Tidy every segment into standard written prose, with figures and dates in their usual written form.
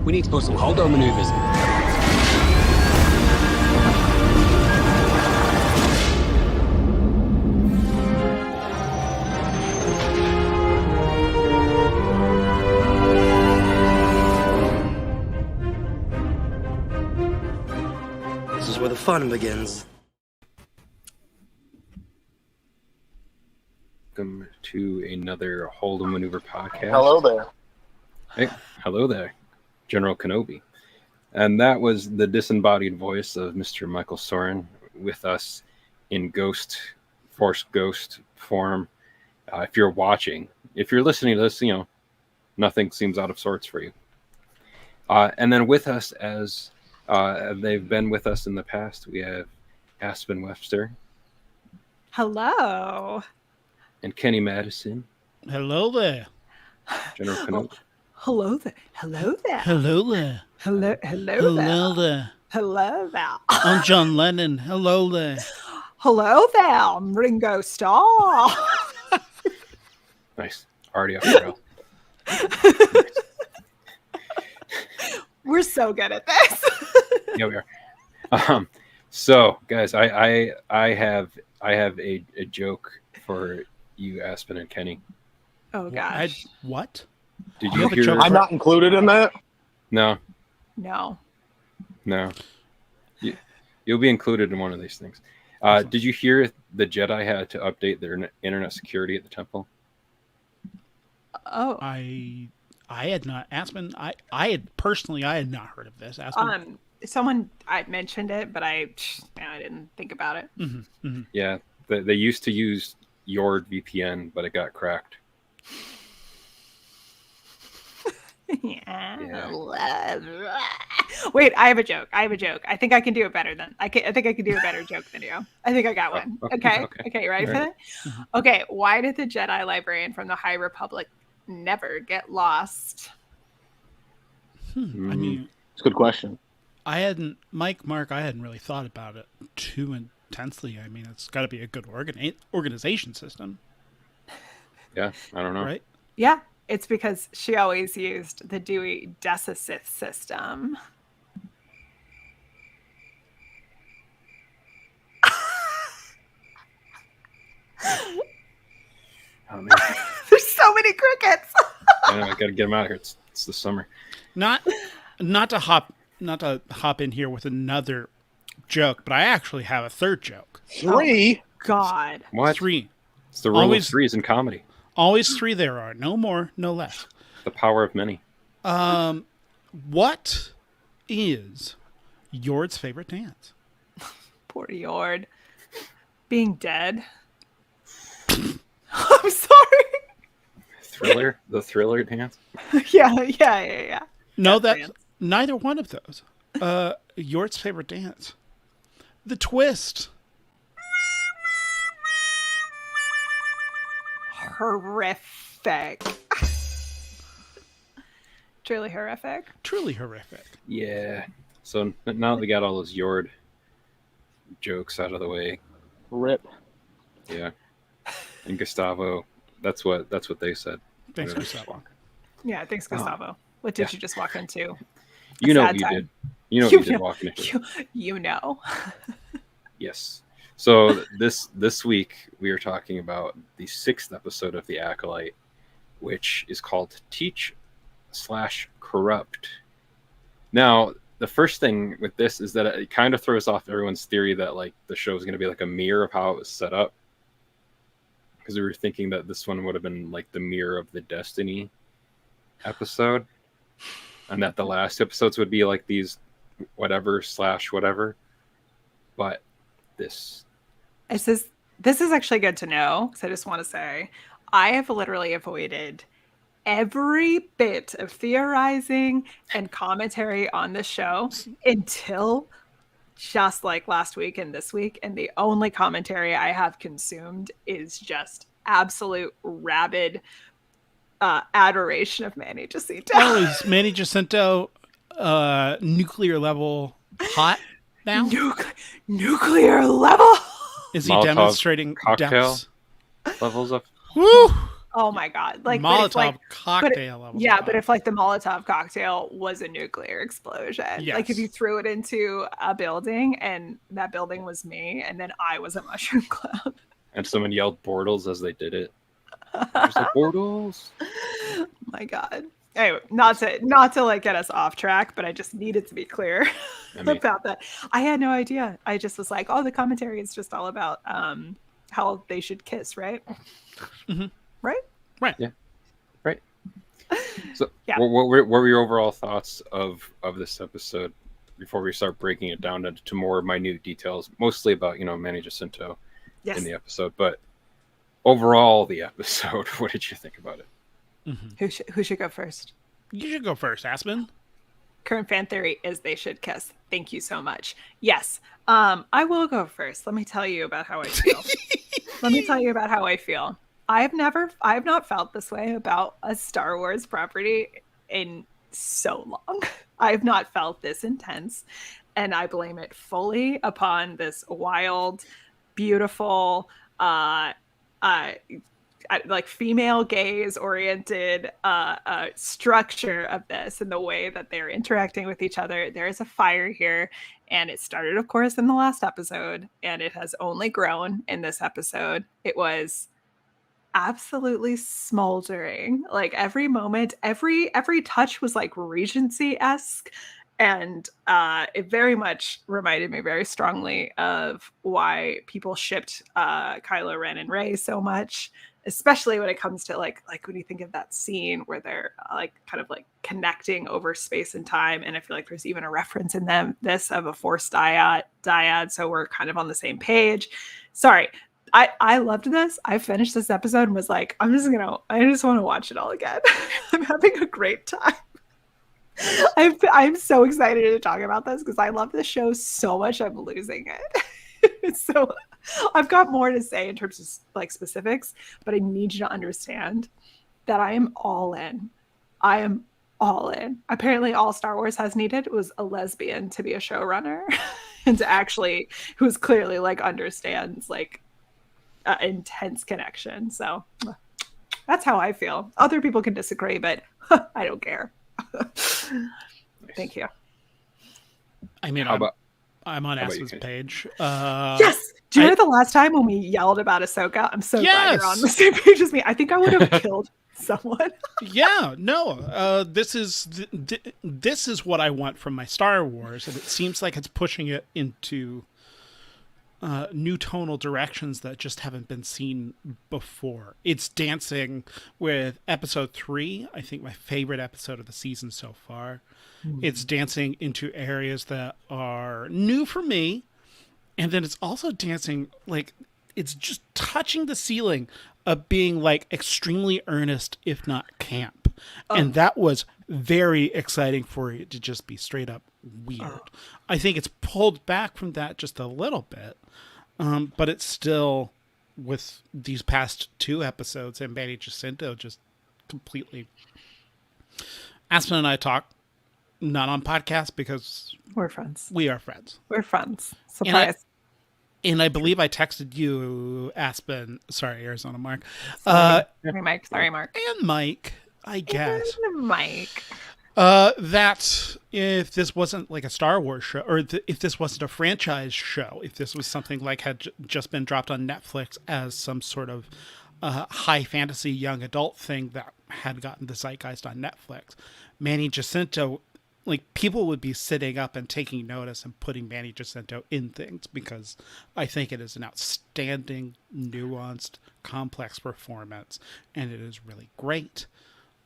We need to pull some Holdo maneuvers. This is where the fun begins. Welcome to another Holdo Maneuver podcast. Hello there. Hey, hello there, General Kenobi. And that was the disembodied voice of Mr. Michael Soren with us in Force Ghost form. If you're watching, if you're listening to this, nothing seems out of sorts for you. And then with us, as they've been with us in the past, we have Aspen Webster. Hello. And Kenny Madison. Hello there. General Kenobi. Hello there. Hello there. Hello there. Hello Hello there. there. Hello there. I'm John Lennon. Hello there. Hello there. I'm Ringo Starr. Nice. Already off the rail. We're so good at this. Yeah, we are. So guys, I have a joke for you, Aspen and Kenny. Oh gosh. What? Did You you have a hear? joke? I'm not included in that. No. No. You'll be included in one of these things. Did you hear the Jedi had to update their internet security at the temple? Oh. I had not. Aspen. I had not heard of this. Aspen. Someone I mentioned it, but I didn't think about it. Mm-hmm, mm-hmm. Yeah, they used to use your VPN, but it got cracked. Yeah. Wait, I have a joke. I think I can do it better than I think I can do a better joke than you. I think I got one. Okay. You ready for that? Mm-hmm. Okay. Why did the Jedi librarian from the High Republic never get lost? I mean, It's a good question. I hadn't really thought about it too intensely. I mean, it's got to be a good organization system. Yeah, I don't know. Right? Yeah, it's because she always used the Dewey Decimal System. Oh, man. There's so many crickets. I know, I gotta get them out of here. It's the summer. Not to hop in here with another joke, but I actually have a third joke. 3. God. What? 3. It's the rule Always- of threes in comedy. Always 3 there are. No more, no less. The power of many. What is Yord's favorite dance? Poor Yord. Being dead. I'm sorry. Thriller? The thriller dance? Yeah. No, Death that's dance. neither one of those. Yord's favorite dance. The twist. Horrific. Truly horrific. Truly horrific. Yeah. So now that we got all those Yord jokes out of the way, Rip. yeah. And Gustavo, that's what they said. Thanks, Whatever. Gustavo. Yeah, thanks, Gustavo. What did you just walk into? You know sad what you time. did. You know what you did walking into. You know. Yes. So this week we are talking about the 6th episode of the Acolyte, which is called Teach/Corrupt. Now, the first thing with this is that it kind of throws off everyone's theory that like the show is going to be like a mirror of how it was set up. Because we were thinking that this one would have been like the mirror of the Destiny episode. And that the last episodes would be like these whatever. But this This is actually good to know, because I just want to say I have literally avoided every bit of theorizing and commentary on the show until just like last week and this week, and the only commentary I have consumed is just absolute rabid adoration of Manny Jacinto. Oh, is Manny Jacinto nuclear level hot now? Nuclear level. Is he Molotov demonstrating cocktail depths? levels of Woo! Oh my god! Like, Molotov but if, like, cocktail but, levels. yeah, of but hot. if like the Molotov cocktail was a nuclear explosion, like if Yes. you threw it into a building and that building was me, and then I was a mushroom cloud. And someone yelled Bortles as they did it. Just like Bortles. My god. Anyway, not to like get us off track, but I just needed to be clear I mean, about that. I had no idea. I just was like, oh, the commentary is just all about how they should kiss, right? Mm-hmm. Right? Right. Yeah. Right. So, Yeah. what were your overall thoughts of this episode before we start breaking it down to more minute details, mostly about Manny Jacinto Yes. in the episode, but overall the episode, what did you think about it? Mm-hmm. Who should go first? You should go first, Aspen. Current fan theory is they should kiss. Thank you so much. Yes. I will go first. Let me tell you about how I feel. I have not felt this way about a Star Wars property in so long. I have not felt this intense, and I blame it fully upon this wild, beautiful, like female gaze oriented structure of this and the way that they're interacting with each other. There is a fire here, and it started, of course, in the last episode, and it has only grown in this episode. It was absolutely smoldering. Like every moment, every touch was like Regency-esque. And it very much reminded me very strongly of why people shipped Kylo Ren and Rey so much, especially when it comes to like when you think of that scene where they're like kind of like connecting over space and time. And I feel like there's even a reference in this of a Force dyad. So we're kind of on the same page. Sorry. I loved this. I finished this episode and was like, I just want to watch it all again. I'm having a great time. I'm so excited to talk about this because I love this show so much. I'm losing it. So I've got more to say in terms of like specifics, but I need you to understand that I am all in. I am all in. Apparently all Star Wars has needed was a lesbian to be a showrunner and to actually, who's clearly like understands like intense connection. So that's how I feel. Other people can disagree, but I don't care. Nice. Thank you. I mean, I'm on Aspen's page. Yes. Do you remember the last time when we yelled about Ahsoka? I'm so glad you're on the same page as me. I think I would have killed someone. Yeah, no. This is what I want from my Star Wars, and it seems like it's pushing it into new tonal directions that just haven't been seen before. It's dancing with episode 3, I think my favorite episode of the season so far. It's dancing into areas that are new for me, and then it's also dancing, like, it's just touching the ceiling of being like extremely earnest, if not camp. And that was very exciting for it to just be straight up weird. I think it's pulled back from that just a little bit. But it's still, with these past 2 episodes and Manny Jacinto just completely. Aspen and I talk, not on podcast because We're friends. we are friends. We're friends. Surprise. And I believe I texted you, Aspen. Sorry, Arizona Mark. Sorry, Mike. Sorry, Mark. And Mike, I guess. And Mike. That if this wasn't like a Star Wars show, or if this wasn't a franchise show, if this was something like had just been dropped on Netflix as some sort of high fantasy young adult thing that had gotten the zeitgeist on Netflix, Manny Jacinto, like, people would be sitting up and taking notice and putting Manny Jacinto in things, because I think it is an outstanding, nuanced, complex performance, and it is really great.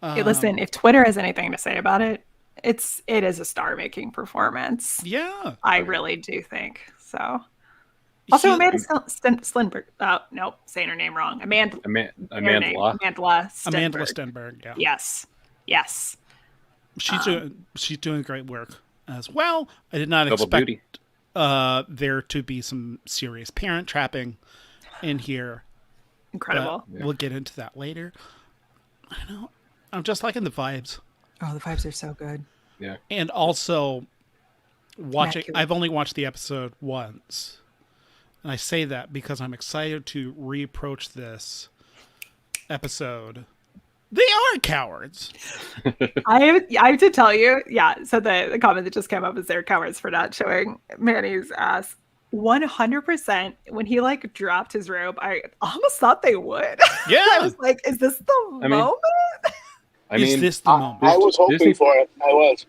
Hey, listen, if Twitter has anything to say about it, it is a star-making performance. Yeah. I really do think so. Also, Amanda Stenberg. Nope, saying her name wrong. Amanda Stenberg. Yeah. Yes. She's doing great work as well. I did not Double expect duty. There to be some serious parent trapping in here. Incredible. We'll get into that later. I know. I'm just liking the vibes. Oh, the vibes are so good. Yeah. And also watching. Immaculate. I've only watched the episode once, and I say that because I'm excited to reapproach this episode, they are cowards. I have to tell you, yeah. So the comment that just came up is they're cowards for not showing Manny's ass. 100%. When he like dropped his robe, I almost thought they would. Yeah. I was like, is this the moment? Is this the moment? I was hoping Disney- for it. I was.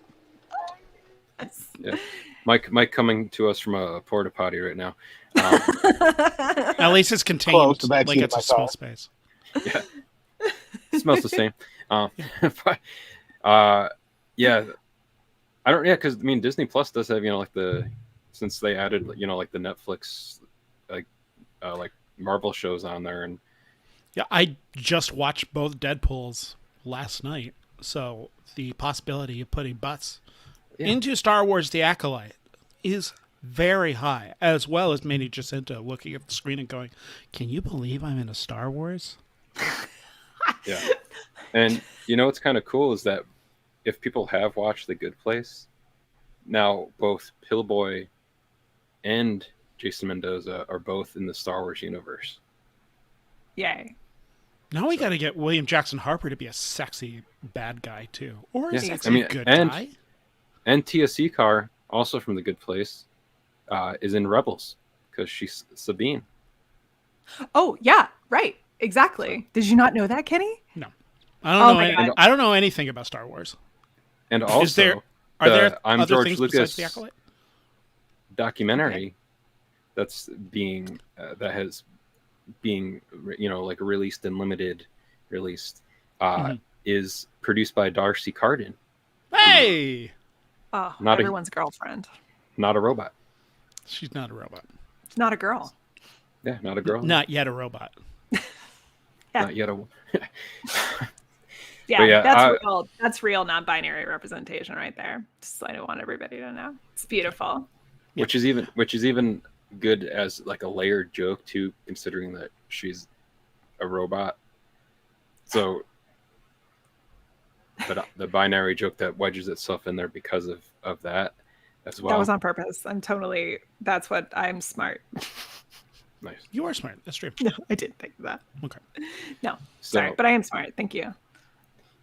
Yeah. Mike coming to us from a porta potty right now. At least it's contained, Close to that like seat it's a of my small car. space. Yeah. It smells the same. But, yeah. I don't. Yeah, because I mean, Disney Plus does have like since they added like the Netflix like Marvel shows on there, and Yeah, I just watched both Deadpools last night, so the possibility of putting butts into Star Wars: The Acolyte is very high, as well as Manny Jacinto looking at the screen and going, "Can you believe I'm in a Star Wars?" yeah. And what's kind of cool is that if people have watched The Good Place, now both Pillboy and Jason Mendoza are both in the Star Wars universe. Yay. Now we got to get William Jackson Harper to be a sexy bad guy too, or a Yeah, sexy I mean, good and- guy. And Tia Secar, also from The Good Place, is in Rebels because she's Sabine. Oh yeah, right. Exactly. Did you not know that, Kenny? No, I don't Oh know. my God. I don't know anything about Star Wars. And also, Are there I'm other George things Lucas besides the Acolyte? documentary that's being like released and limited released is produced by Darcy Carden. Hey, Oh, Not a- everyone's girlfriend. Not a robot. she's not a robot. It's not a girl. Yeah, not a girl. Not yet a robot. Not yet a. Yeah, But yeah, that's real. That's real non-binary representation right there. Just I want everybody to know. It's beautiful. Which is even good as like a layered joke too, considering that she's a robot. So, but the binary joke that wedges itself in there because of that as well. That was on purpose. That's what I'm smart. Nice. You are smart. That's true. No, I didn't think of that. Okay. No, So- sorry, but I am smart. Thank you.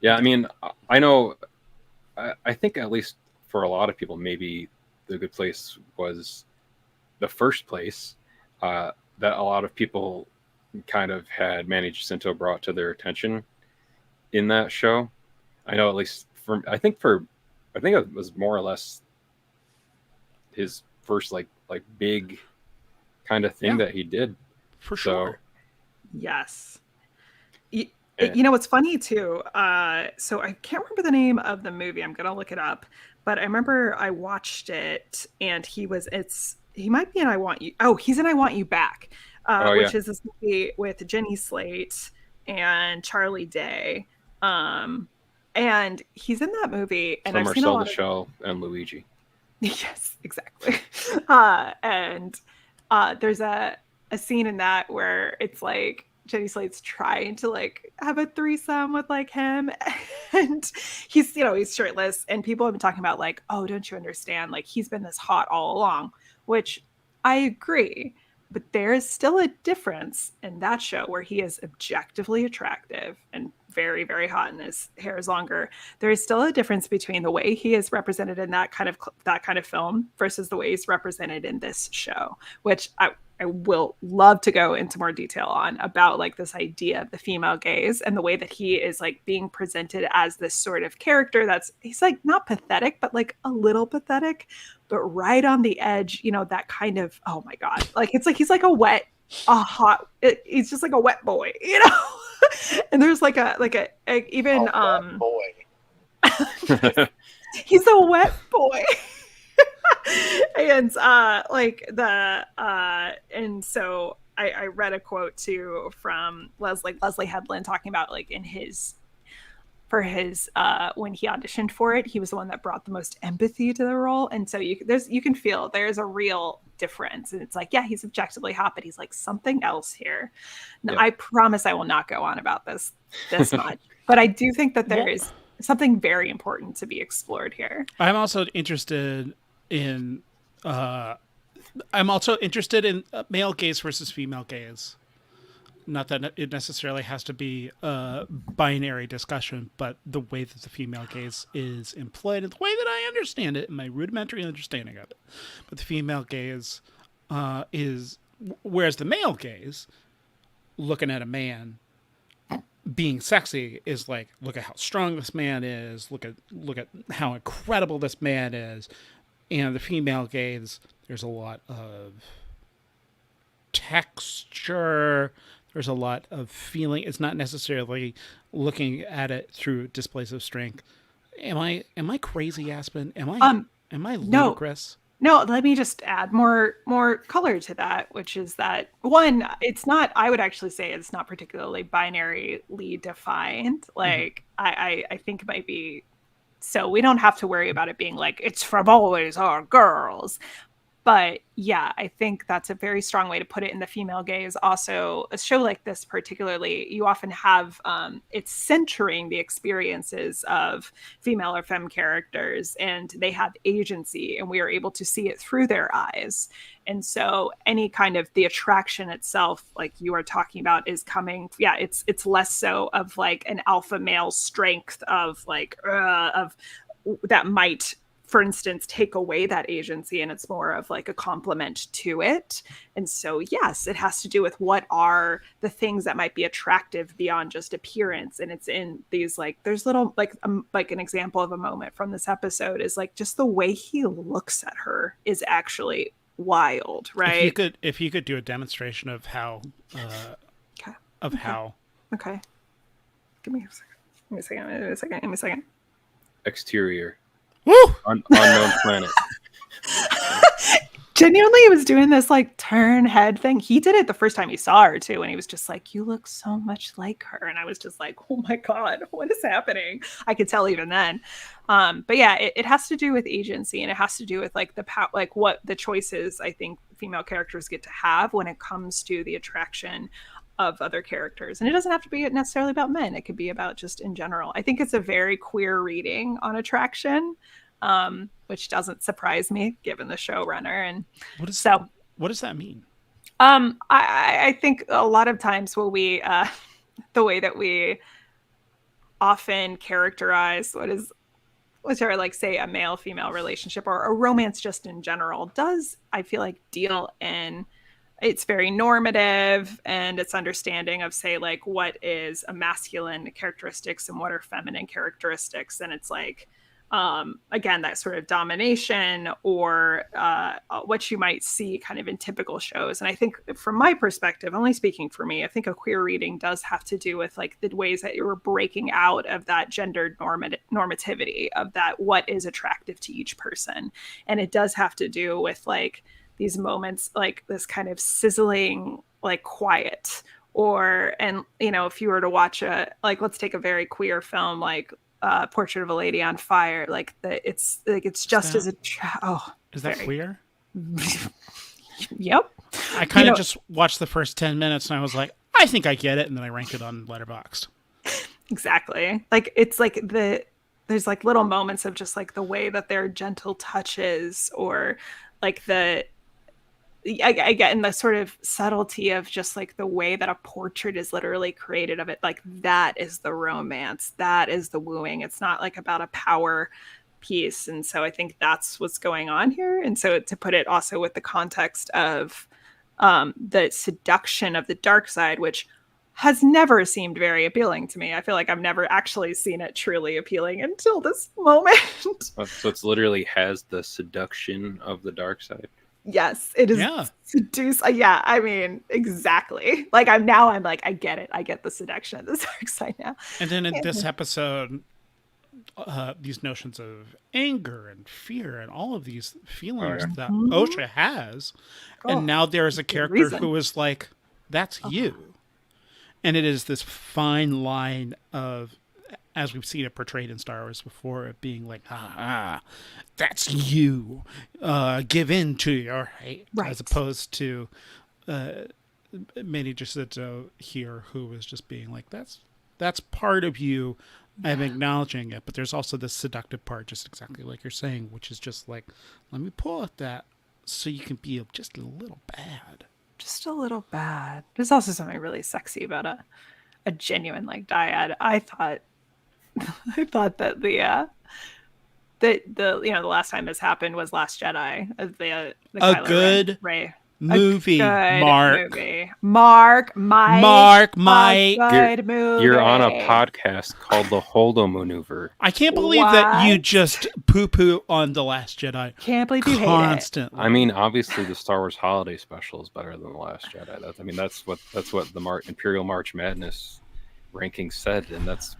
Yeah, I mean, I know. I think at least for a lot of people, maybe The Good Place was the first place that a lot of people kind of had Manny Jacinto brought to their attention in that show. I know at least I think it was more or less his first like big kind of thing that he did. For sure. Yes. You know what's funny too? So I can't remember the name of the movie. I'm gonna look it up, but I remember I watched it, and he might be in I Want You. Oh, he's in I Want You Back, which is this movie with Jenny Slate and Charlie Day, and he's in that movie. And I've seen a Marcel lot the Shell and Luigi. Yes, exactly. And there's a scene in that where it's like Jenny Slate's trying to like have a threesome with like him, and he's shirtless, and people have been talking about like, oh, don't you understand? Like he's been this hot all along, which I agree. But there is still a difference in that show where he is objectively attractive and very, very hot, and his hair is longer. There is still a difference between the way he is represented in that kind of film versus the way he's represented in this show, which I will love to go into more detail on about like this idea of the female gaze and the way that he is like being presented as this sort of character he's like not pathetic, but like a little pathetic, but right on the edge, that kind of, oh my God, like it's like he's like he's just like a wet boy, and there's like a even boy. he's a wet boy. And so I read a quote too from Leslie Headland talking about like when he auditioned for it, he was the one that brought the most empathy to the role, and so you can feel there's a real difference, and it's like, yeah, he's objectively hot, but he's like something else here. Now, I promise I will not go on about this much, but I do think that there is something very important to be explored here. I'm also interested in male gaze versus female gaze. not that it necessarily has to be a binary discussion, but the way that the female gaze is employed and the way that I understand it, my rudimentary understanding of it. But the female gaze is, whereas the male gaze, looking at a man being sexy, is like, look at how strong this man is, look at how incredible this man is. And the female gaze, there's a lot of texture, there's a lot of feeling. It's not necessarily looking at it through displays of strength. Am I crazy, Aspen? Am I ludicrous? No, let me just add more color to that, which is that one, it's not, I would actually say it's not particularly binarily defined. Like I think it might be, so we don't have to worry about it being like it's for boys or girls. But yeah, I think that's a very strong way to put it in the female gaze. Also, a show like this particularly, you often have, it's centering the experiences of female or femme characters, and they have agency, and we are able to see it through their eyes. And so any kind of the attraction itself, like you are talking about, is coming, it's less so of like an alpha male strength of like, of that might, for instance, take away that agency, and it's more of like a complement to it. And so, yes, it has to do with what are the things that might be attractive beyond just appearance. And it's in these, like, there's little, like an example of a moment from this episode is like just the way he looks at her is actually wild, right? If you could do a demonstration of how, how. Okay. Give me a second. Exterior. Woo! Unknown planet. Genuinely, he was doing this like turn head thing. He did it the first time he saw her too, and he was just like, "You look so much like her," and I was just like, "Oh my god, what is happening?" I could tell even then. But yeah, it has to do with agency, and it has to do with like like what the choices I think female characters get to have when it comes to the attraction of other characters. And it doesn't have to be necessarily about men. It could be about just in general. I think it's a very queer reading on attraction, which doesn't surprise me given the showrunner. And what does that mean? I think a lot of times the way that we often characterize whichever, like say a male-female relationship or a romance just in general does, I feel like, deal in, it's very normative, and it's understanding of, say, like what is a masculine characteristics and what are feminine characteristics. And it's like, again, that sort of domination or what you might see kind of in typical shows. And I think from my perspective, only speaking for me, I think a queer reading does have to do with like the ways that you're breaking out of that gendered normativity of that, what is attractive to each person. And it does have to do with like these moments, like this kind of like quiet, and you know, if you were to watch let's take a very queer film like Portrait of a Lady on Fire, like it's just as is that queer? Yep. I kind of just watched the first 10 minutes and I was like, I think I get it, and then I ranked it on Letterboxd. Exactly. Like it's like there's like little moments of just like the way that their gentle touches, or like I get in the sort of subtlety of just like the way that a portrait is literally created of it. Like that is the romance, that is the wooing. It's not like about a power piece. And so I think that's what's going on here. And so to put it also with the context of the seduction of the dark side, which has never seemed very appealing to me. I feel like I've never actually seen it truly appealing until this moment. So it's literally has the seduction of the dark side. Yes, it is. Yeah. Seduce. Yeah, I mean, exactly. Like I'm like, I get it. I get the seduction of the dark side now. And then in this episode, these notions of anger and fear and all of these feelings that Osha has. And now there's a character who is like, that's you. And it is this fine line of, as we've seen it portrayed in Star Wars before, it being like, that's you. Give in to your hate. Right. As opposed to Manny Jacinto here, who was just being like, that's part of you. I'm acknowledging it. But there's also this seductive part, just exactly like you're saying, which is just like, let me pull at that so you can be just a little bad. just a little bad. There's also something really sexy about a genuine like dyad. I thought that the last time this happened was Last Jedi. The A Kylo good Ren, Rey. movie, Good Mark. movie. Mark, Mike. a good movie. You're on a podcast called the Holdo Maneuver. I can't believe that you What? just poo-poo on The Last Jedi Can't believe you hate it. constantly. I mean, obviously, the Star Wars Holiday Special is better than the Last Jedi. That's what the Imperial March Madness ranking said, and that's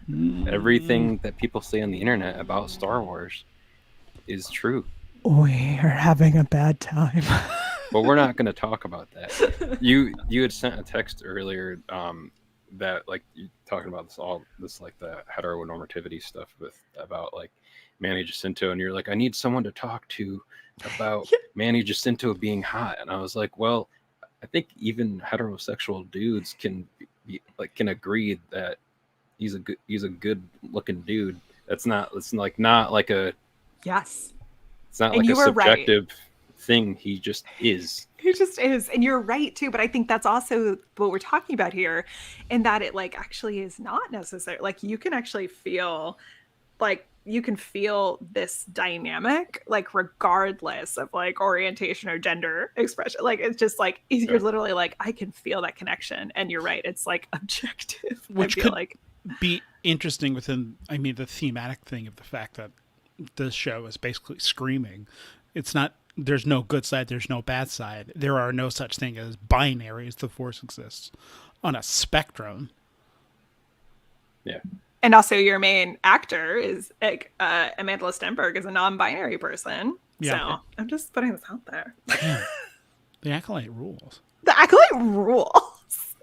everything that people say on the internet about Star Wars is true. We are having a bad time. But we're not going to talk about that. You had sent a text earlier that like you talking about this like the heteronormativity stuff about like Manny Jacinto, and you're like, I need someone to talk to about Manny Jacinto being hot, and I was like, well, I think even heterosexual dudes can agree that he's a good looking dude. It's not like a Yes. It's not And like you a were right. subjective thing. He just is. He just is. And you're right too, but I think that's also what we're talking about here, in that it like actually is not necessary. Like you can actually feel this dynamic, like regardless of like orientation or gender expression. Like it's just like you're literally like, I can feel that connection. And you're right, it's like objective. Which I feel could like be interesting within, I mean, the thematic thing of the fact that this show is basically screaming. It's not, there's no good side, there's no bad side. There are no such thing as binaries. The Force exists on a spectrum. Yeah. And also your main actor is like Amanda Stenberg is a non-binary person. Yeah. So I'm just putting this out there. Yeah. The Acolyte rules. The Acolyte rules.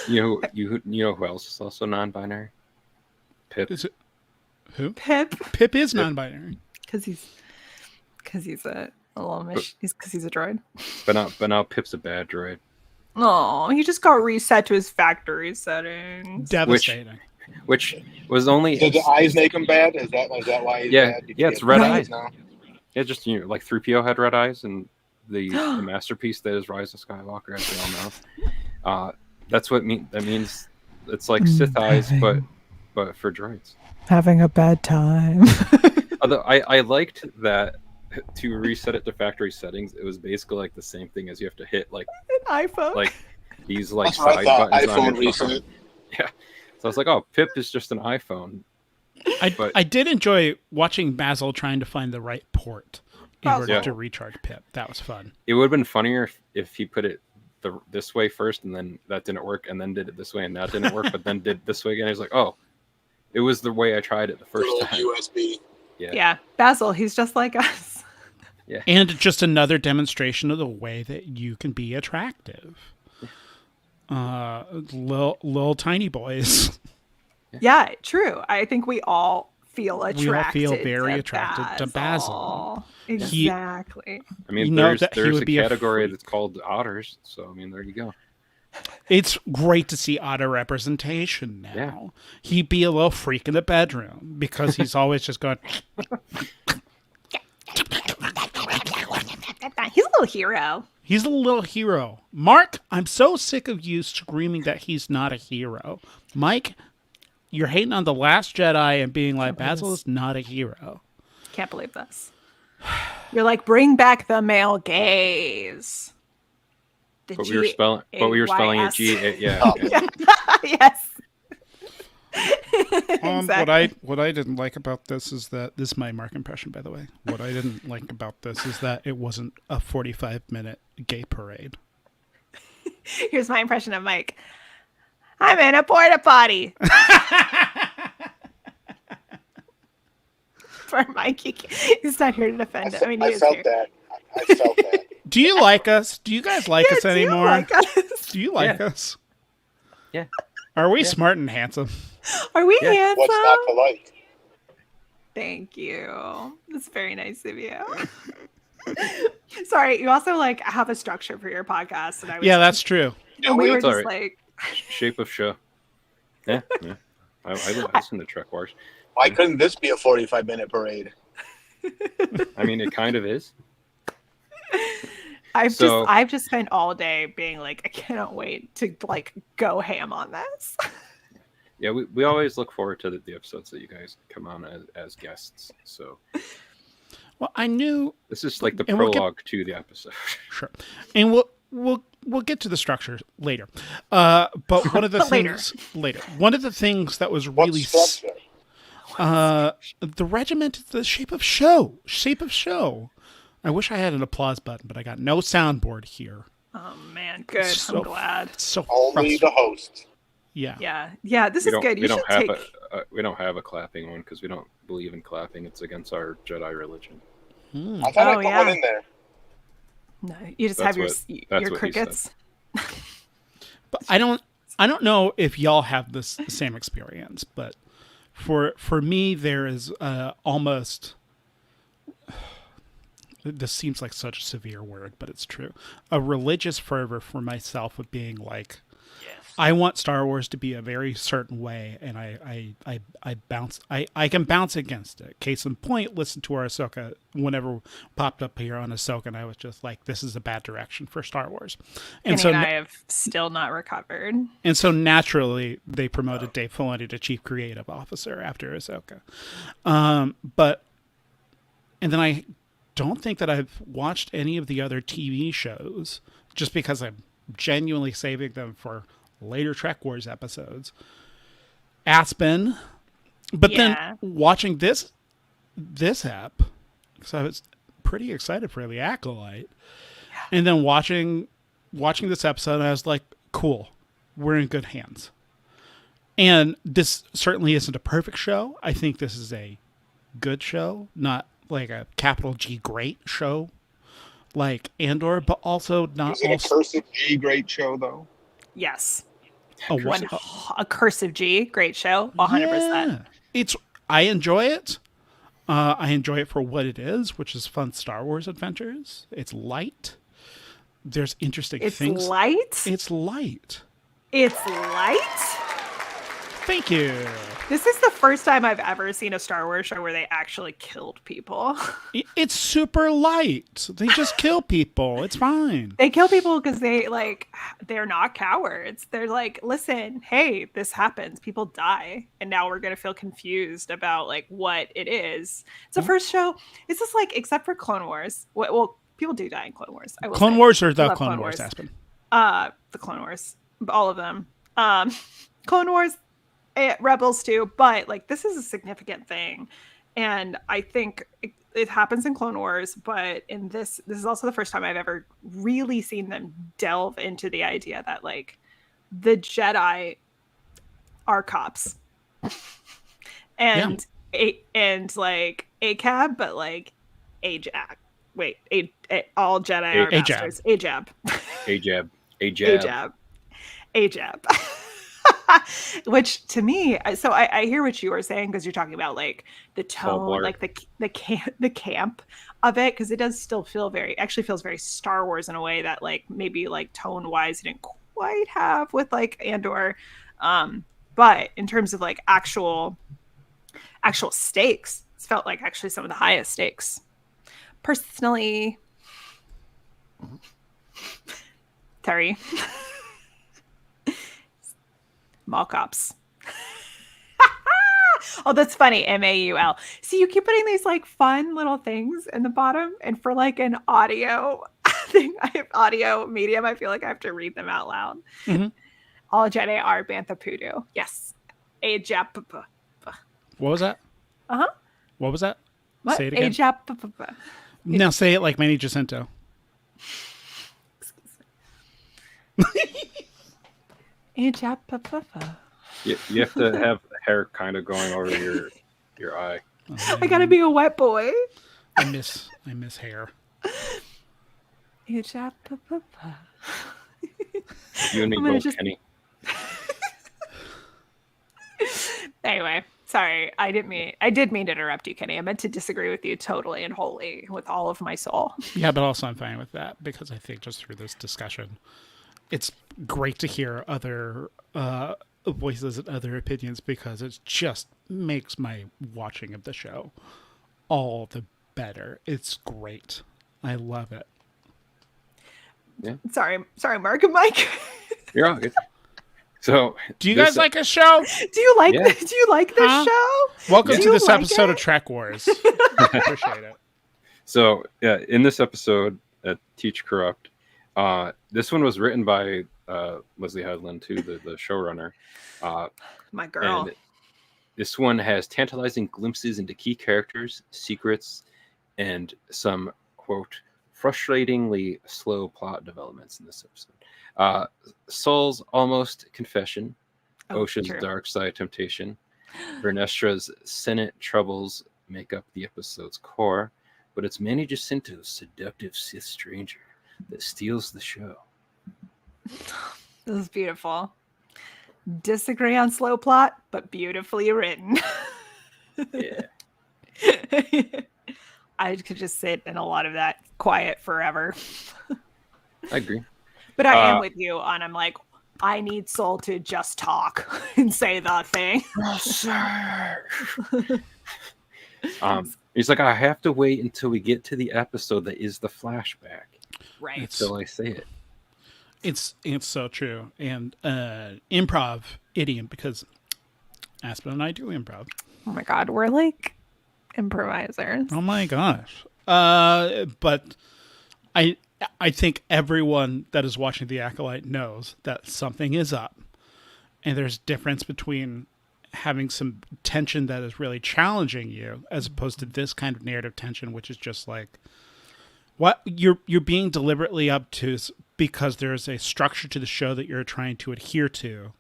You know who else is also non-binary? Pip. Is it who? Pip. Pip is non-binary. Because he's a little because he's a droid. But now Pip's a bad droid. Oh, he just got reset to his factory settings. Devastating. Which was only Did the eyes make him bad? Is that why he's bad? Did yeah, he it's get red eyes eyes. now? Yeah, just like 3PO had red eyes, and the masterpiece that is Rise of Skywalker, as we all know. That's what that means. It's like Sith eyes, but for droids. Having a bad time. Although I liked that to reset it to factory settings, it was basically like the same thing as you have to hit like An iPhone. like these like That's what I side thought. buttons on iPhone your phone. reset. Yeah. So I was like, oh, Pip is just an iPhone. I did enjoy watching Basil trying to find the right port in order Yeah. to recharge Pip. That was fun. It would have been funnier if he put it this way first, and then that didn't work, and then did it this way, and that didn't work, but then did this way again. He's like, oh, it was the way I tried it the first Little time. USB. Yeah, Basil, he's just like us. Yeah. And just another demonstration of the way that you can be attractive. Little tiny boys. Yeah, true. I think we all feel attracted. We all feel very attracted to Basil. Exactly. I mean, You know there's that he a would be a category that's called otters, so I mean, there you go. It's great to see otter representation now. Yeah. He'd be a little freak in the bedroom because he's always just going, He's a little hero. he's a little hero. Mark, I'm so sick of you screaming that he's not a hero. Mike, you're hating on The Last Jedi and being like, Basil is not a hero. Can't believe this. You're like, bring back the male gaze. The But we were spelling it G. Yeah. Okay. Yes. Exactly. What I didn't like about this is that this is my Mark impression, by the way. What I didn't like about this is that it wasn't a 45-minute gay parade. Here's my impression of Mike. I'm in a porta potty. For Mike, he's not here to defend it. I mean, he I is felt here. that. I felt that. Do you like us? Do you guys like us Do you anymore? like us? Do you like us? Yeah. Are we smart and handsome? Are we Yeah. handsome? What's not to like? Thank you. That's very nice of you. Sorry, you also like have a structure for your podcast, and I was That's true. and we were It's just all right. like, Shape of show. Yeah. I listen to Trek Wars. Why couldn't this be a 45-minute parade? I mean, it kind of is. I've just spent all day being like, I cannot wait to like go ham on this. Yeah, we always look forward to the episodes that you guys come on as guests. So, well, I knew this is like the and prologue to the episode. Sure, and we'll get to the structure later. But one of the things later, one of the things that was really the regiment, the shape of show. I wish I had an applause button, but I got no soundboard here. Oh man, good. I'm glad. So only the host. Yeah. This is good. We don't have a clapping one because we don't believe in clapping. It's against our Jedi religion. I thought I put one in there. No, you just have your crickets. But I don't know if y'all have this same experience, but for me there is almost. This seems like such a severe word, but it's true. A religious fervor for myself of being like, I want Star Wars to be a very certain way, and I can bounce against it. Case in point, listen to our Ahsoka whenever popped up here on Ahsoka, and I was just like, this is a bad direction for Star Wars. And Kenny and I have still not recovered. And so naturally, they promoted Dave Filoni to Chief Creative Officer after Ahsoka. And then I don't think that I've watched any of the other TV shows just because I'm genuinely saving them for later Trek Wars episodes. Aspen, but then watching this app, because I was pretty excited for the Acolyte, and then watching this episode, I was like, cool, we're in good hands. And this certainly isn't a perfect show. I think this is a good show, not like a capital G great show like Andor, but also not. Is it a cursive G great show though? Yes. A cursive G great show. 100%. I enjoy it. I enjoy it for what it is, which is fun Star Wars adventures. It's light. There's interesting things. It's light. It's light. Thank you. This is the first time I've ever seen a Star Wars show where they actually killed people. It's super light. They just kill people. It's fine. They kill people because they're not cowards. They're like, listen, hey, this happens. People die. And now we're going to feel confused about like what it is. It's the first show. It's just like, except for Clone Wars. Well, people do die in Clone Wars. Clone Wars or the Clone Wars, Aspen? The Clone Wars. All of them. Clone Wars. Rebels too, but like this is a significant thing, and I think it happens in Clone Wars, but in this is also the first time I've ever really seen them delve into the idea that like the Jedi are cops and like ACAB, but like AJAB. Wait, all Jedi are masters. AJAB. Which to me, so I hear what you were saying because you're talking about like the tone, like the camp of it, because it does still feels very Star Wars in a way that like maybe like tone wise it didn't quite have with like Andor, but in terms of like actual stakes, it's felt like actually some of the highest stakes. Personally, Terry. Mall cops. Oh, that's funny. MAUL. See, you keep putting these like fun little things in the bottom, and for like an audio thing, I have audio medium. I feel like I have to read them out loud. Mm-hmm. All Jedi are Bantha Poodoo. Yes. Ajap. What was that? What was that? What? Say it again. Ajap. Now say it like Manny Jacinto. You have to have hair kind of going over your eye. I gotta be a wet boy. I miss hair. You and me both, Kenny. Anyway, sorry. I did mean to interrupt you, Kenny. I meant to disagree with you totally and wholly with all of my soul. Yeah, but also I'm fine with that because I think just through this discussion, it's great to hear other voices and other opinions because it just makes my watching of the show all the better. It's great. I love it. Sorry, Mark and Mike. You're all good. So, do you guys like a show? Do you like this? Do you like this show? Welcome to this episode of Trek Wars. Appreciate it. So, in this episode, Teach Corrupt, this one was written by Leslie Headland, too, the showrunner. My girl. And this one has tantalizing glimpses into key characters, secrets, and some, quote, frustratingly slow plot developments in this episode. Sol's almost confession, Osha's dark side temptation, Vernestra's Senate troubles make up the episode's core, but it's Manny Jacinto's seductive Sith stranger that steals the show. This is beautiful. Disagree on slow plot, but beautifully written. Yeah. I could just sit in a lot of that quiet forever. I agree. But I am with you on, I'm like, I need Sol to just talk and say that thing. He's like, I have to wait until we get to the episode that is the flashback. Right. Until I say it. It's so true. And improv idiom, because Aspen and I do improv. Oh my God, we're like improvisers. Oh my gosh. But I think everyone that is watching The Acolyte knows that something is up. And there's difference between having some tension that is really challenging you as opposed to this kind of narrative tension, which is just like what you're being deliberately obtuse because there's a structure to the show that you're trying to adhere to,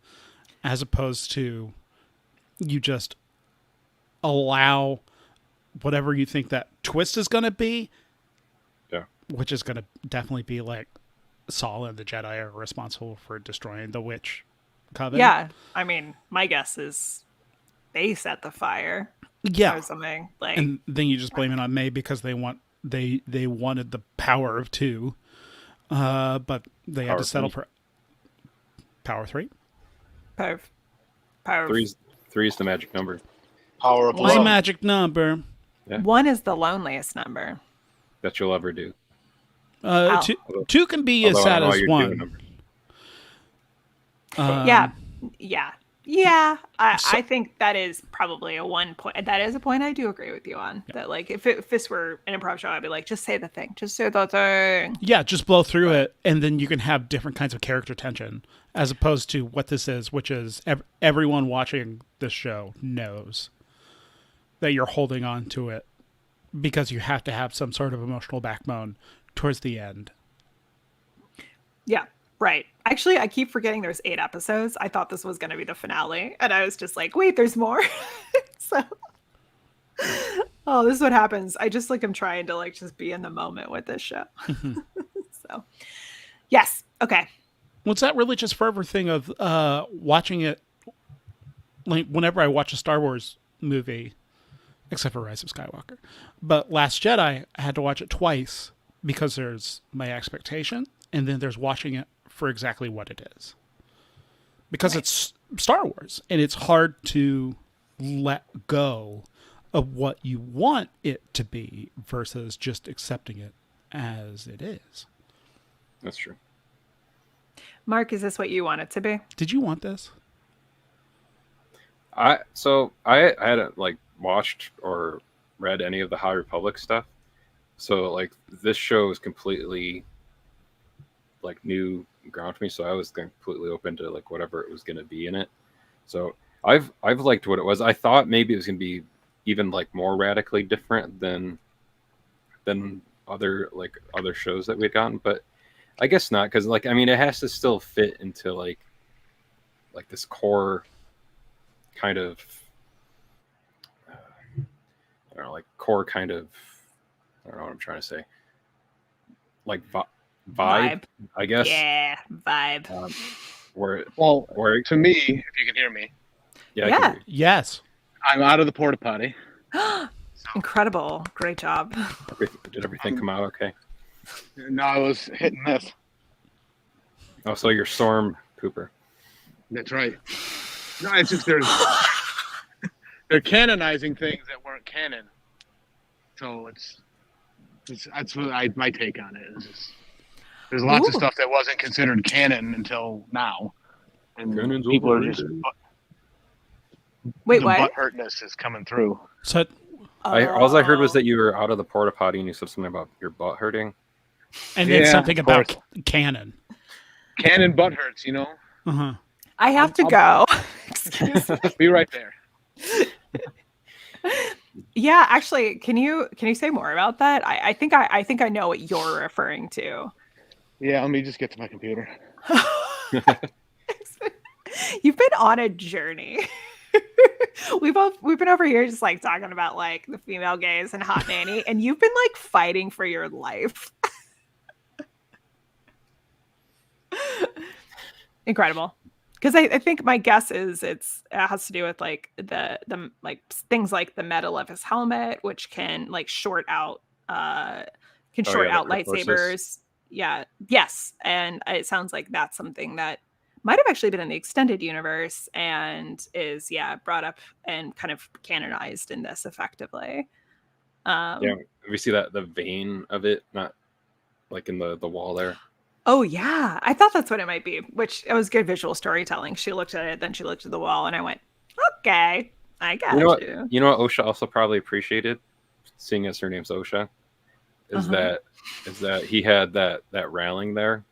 as opposed to you just allow whatever you think that twist is going to be. Yeah. Which is going to definitely be like Sol and the Jedi are responsible for destroying the witch coven. Yeah. I mean, my guess is they set the fire. Yeah. Or something. Like, and then you just blame it on Mae because they wanted the power of 2. But they had to settle for power 3. Power 3 is the magic number. Power of What's love. the magic number? Yeah. 1 is the loneliest number. That you'll ever do. 2 can be as sad as 1. Yeah. I think that is probably a 1 point. That is a point I do agree with you on. Yeah. That like if this were an improv show, I'd be like, just say the thing. Just say the thing. Yeah, just blow through it, and then you can have different kinds of character tension, as opposed to what this is, which is everyone watching this show knows that you're holding on to it because you have to have some sort of emotional backbone towards the end. Yeah. Right. Actually, I keep forgetting there's 8 episodes. I thought this was going to be the finale. And I was just like, wait, there's more. So, this is what happens. I just like, I'm trying to like, just be in the moment with this show. So, yes. Okay. Well, it's that religious fervor thing of watching it. Like whenever I watch a Star Wars movie, except for Rise of Skywalker, but Last Jedi, I had to watch it twice because there's my expectation. And then there's watching it for exactly what it is. Because it's Star Wars, and it's hard to let go of what you want it to be versus just accepting it as it is. That's true. Mark, is this what you want it to be? Did you want this? I hadn't like watched or read any of the High Republic stuff. So like this show is completely like new ground for me, so I was completely open to like whatever it was going to be in it. So I've liked what it was. I thought maybe it was going to be even like more radically different than other shows that we'd gotten, but I guess not, because like I mean it has to still fit into like this core kind of I don't know, like core kind of I don't know what I'm trying to say, like vibe, I guess. Yeah, vibe. Where to me, if you can hear me. Yeah. I can hear you. Yes. I'm out of the porta potty. Incredible. Great job. Did everything come out okay? No, I was hitting this. Oh, so you're Storm Cooper. That's right. No, it's just they're canonizing things that weren't canon. So it's that's what my take on it is. There's lots of Ooh. stuff that wasn't considered canon until now, and Canon's people are just overrated. Wait, the what? butt hurtness is coming through. So All I heard was Oh. that you were out of the porta potty and you said something about your butt hurting. and then Yeah, something of about course. canon. Canon butt hurts, Uh-huh. I have to go. Excuse me. Be right there. Yeah, actually, can you say more about that? I think I know what you're referring to. Yeah, let me just get to my computer. You've been on a journey. We've been over here just like talking about like the female gaze and hot nanny, and you've been like fighting for your life. Incredible. Because I think my guess is it has to do with like the like things like the metal of his helmet, which can like short out lightsabers. Yeah. Yes. And it sounds like that's something that might have actually been in the extended universe and is brought up and kind of canonized in this effectively. Yeah, we see that the vein of it, not like in the wall there. Oh yeah, I thought that's what it might be, which it was good visual storytelling. She looked at it, then she looked at the wall, and I went, "Okay, I got you." You know what Osha also probably appreciated, seeing as her name's Osha, is that he had that railing there.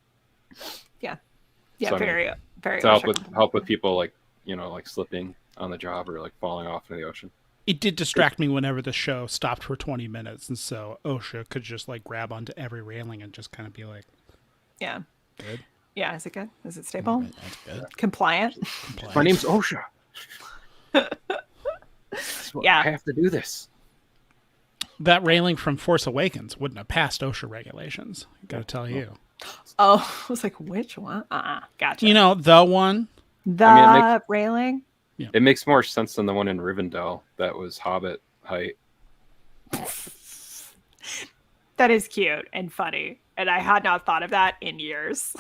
Yeah, So, very to help with people like slipping on the job or like falling off into the ocean. It did distract me whenever the show stopped for 20 minutes, and so Osha could just like grab onto every railing and just kind of be like, yeah. Good. Yeah, is it good? Is it stable? That's good. Compliant? My name's Osha. I have to do this. That railing from Force Awakens wouldn't have passed OSHA regulations. Got to tell you. Oh, I was like, which one? Gotcha. You know, the one. The railing? Yeah. It makes more sense than the one in Rivendell that was Hobbit height. That is cute and funny. And I had not thought of that in years.